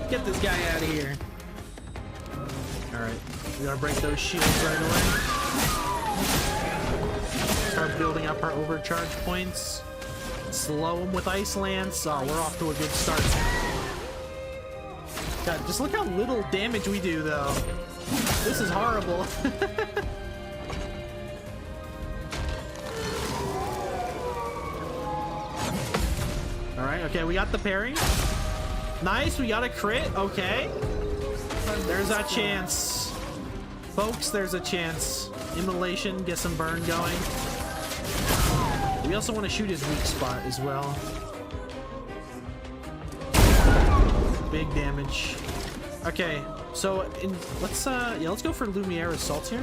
Get this guy out of here. Alright, we gotta break those shields right away. Start building up our overcharge points. Slow them with Ice Lance. Oh, we're off to a good start. God, just look how little damage we do, though. This is horrible. Alright, okay, we got the parry. Nice, we got a crit. Okay. There's our chance. Folks, there's a chance. Immolation, get some burn going. We also want to shoot his weak spot as well. Big damage. Okay, so let's go for Lumiere Assault here.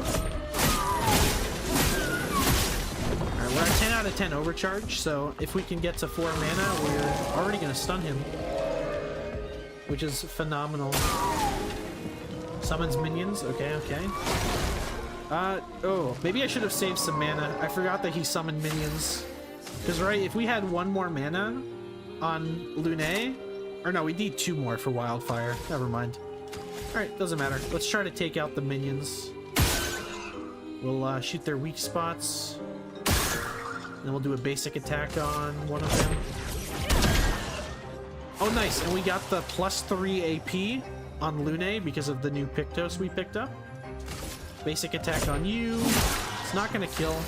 Alright, we're at 10 out of 10 overcharge, so if we can get to 4 mana, we're already gonna stun him. Which is phenomenal. Summons minions, okay. Oh, maybe I should have saved some mana. I forgot that he summoned minions. Because, right, if we had 1 more mana on Lune, or no, we need 2 more for Wildfire. Never mind. Alright, doesn't matter. Let's try to take out the minions. We'll shoot their weak spots. Then we'll do a basic attack on one of them. Oh, nice. And we got the +3 AP on Lune because of the new Pictos we picked up. Basic attack on you. It's not going to kill,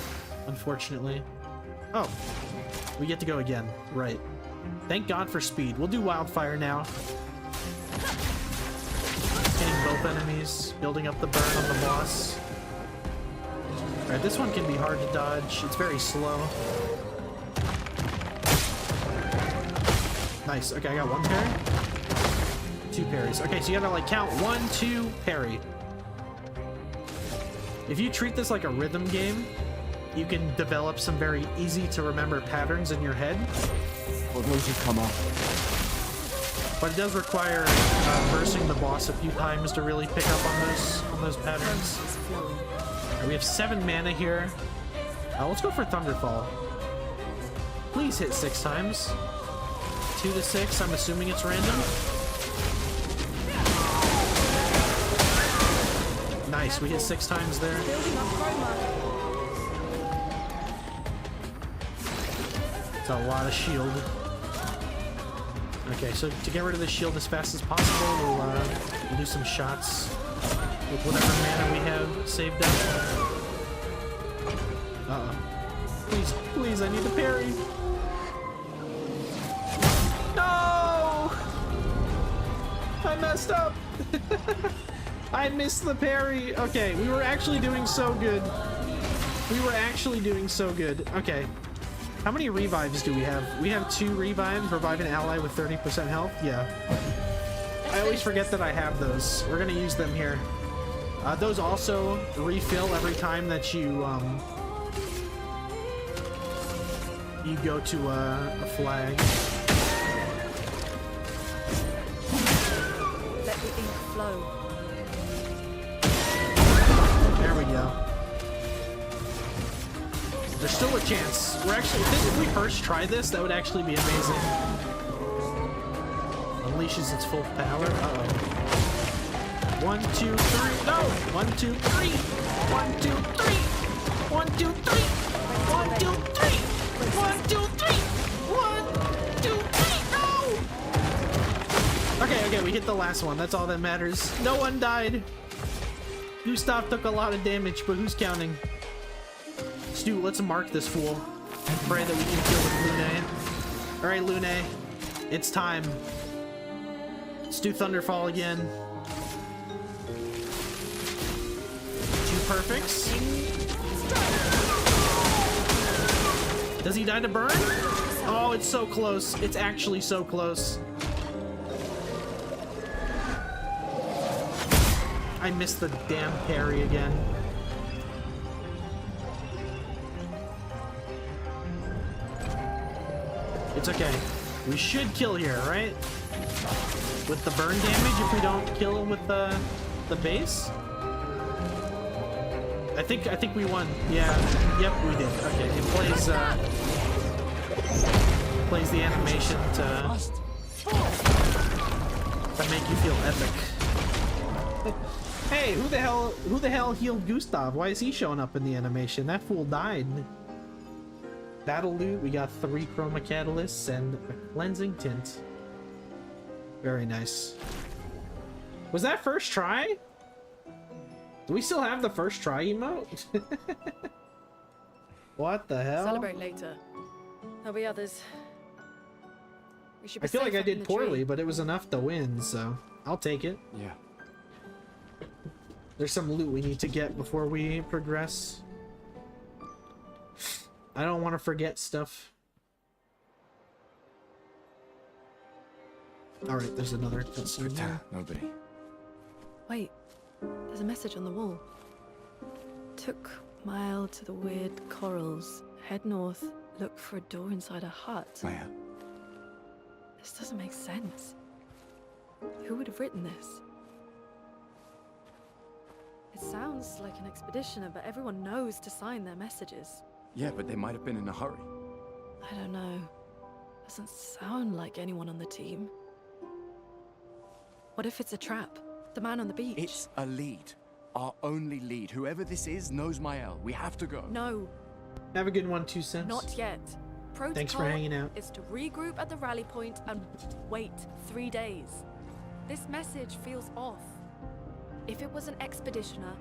unfortunately. Oh, we get to go again. Right. Thank God for speed. We'll do Wildfire now. Hitting both enemies. Building up the burn on the boss. Alright, this one can be hard to dodge. It's very slow. Nice. Okay, I got 1 parry. 2 parries. Okay, so you gotta like count 1, 2, parry. If you treat this like a rhythm game, you can develop some very easy to remember patterns in your head. What will you come up? But it does require versing the boss a few times to really pick up on those patterns. Right, we have 7 mana here. Let's go for Thunderfall. Please hit 6 times. 2 to 6. I'm assuming it's random. Nice, we hit 6 times there. It's a lot of shield. Okay, so to get rid of the shield as fast as possible, we'll do some shots with whatever mana we have saved up. Uh-oh. Please, please, I need to parry. No! I messed up. I missed the parry. Okay, we were actually doing so good. We were actually doing so good. Okay. How many revives do we have? We have 2 revives. Revive an ally with 30% health. Yeah. I always forget that I have those. We're gonna use them here. Those also refill every time that you go to a flag. Let the ink flow. There we go. There's still a chance. We're actually, if we first try this, that would actually be amazing. Unleashes its full power. Uh-oh. 1, 2, 3. No! 1, 2, 3. 1, 2, 3. 1, 2, 3. 1, 2, 3. 1, 2, 3. 1, 2, 3. No! Okay, we hit the last one. That's all that matters. No one died. Gustav took a lot of damage, but who's counting? Stu, let's mark this fool. Pray that we can kill with Lune. Alright, Lune. It's time. Let's do Thunderfall again. 2 perfects. Does he die to burn? Oh, it's so close. It's actually so close. I missed the damn parry again. It's okay. We should kill here, right? With the burn damage if we don't kill with the base? I think we won. Yeah. Yep, we did. Okay. It plays the animation to make you feel epic. Hey, who the hell healed Gustav? Why is he showing up in the animation? That fool died. Battle loot, we got 3 chroma catalysts and a cleansing tint. Very nice. Was that first try? Do we still have the first try emote? What the hell? Celebrate later. There'll be others. We should be I feel like safe I up in did the poorly, tree. but it was enough to win, so I'll take it. Yeah. There's some loot we need to get before we progress. I don't want to forget stuff. Alright, there's another cutscene here. Nobody. Wait, there's a message on the wall. Took mile to the weird corals. Head north, look for a door inside a hut. Maya. This doesn't make sense. Who would have written this? It sounds like an expeditioner, but everyone knows to sign their messages. Yeah, but they might have been in a hurry. I don't know. Doesn't sound like anyone on the team. What if it's a trap? The man on the beach? It's a lead. Our only lead. Whoever this is knows Mael. We have to go. No. Have a good one, 2 cents. Not yet. Protocol Thanks for hanging out. is to regroup at the rally point and wait 3 days. This message feels off. If it was an expeditioner,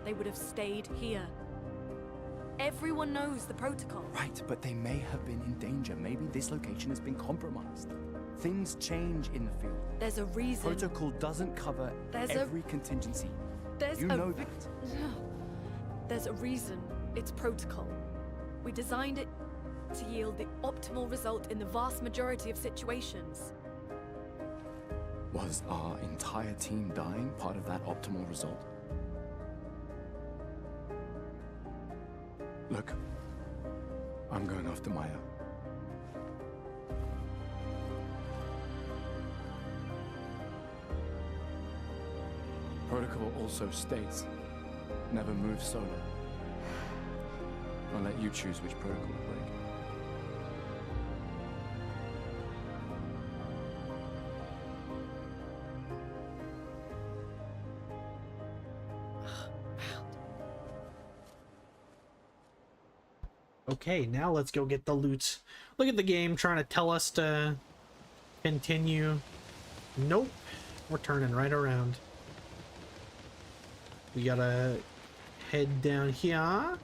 they would have stayed here. Everyone knows the protocol. Right, but they may have been in danger. Maybe this location has been compromised. Things change in the field. There's a reason. Protocol doesn't cover every contingency. You know that. There's a reason it's protocol. We designed it to yield the optimal result in the vast majority of situations. Was our entire team dying part of that optimal result? Look, I'm going after Maya. Protocol also states, never move solo. I'll let you choose which protocol to break. Okay, now let's go get the loot. Look at the game trying to tell us to continue. Nope. We're turning right around. We gotta head down here. A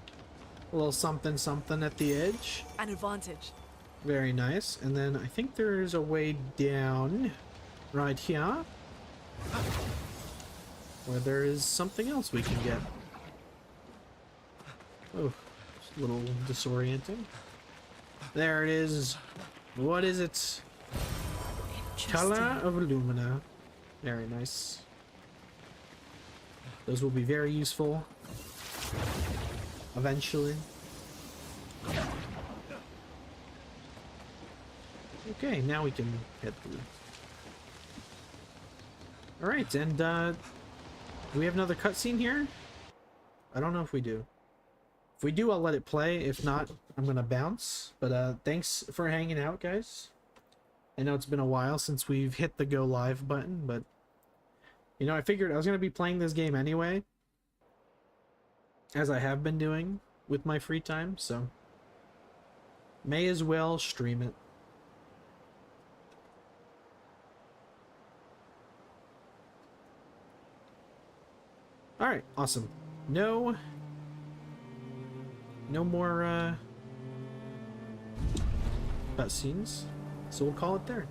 little something something at the edge. An advantage. Very nice. And then I think there's a way down right here where there is something else we can get. Oh, it's a little disorienting. There it is. What is it? Color of Lumina. Very nice. Those will be very useful eventually. Okay, now we can head through. Alright, and do we have another cutscene here? I don't know if we do. If we do, I'll let it play. If not, I'm gonna bounce. But thanks for hanging out, guys. I know it's been a while since we've hit the go live button, but you know, I figured I was gonna be playing this game anyway, as I have been doing with my free time, so may as well stream it. Alright, awesome. No more cutscenes, so we'll call it there.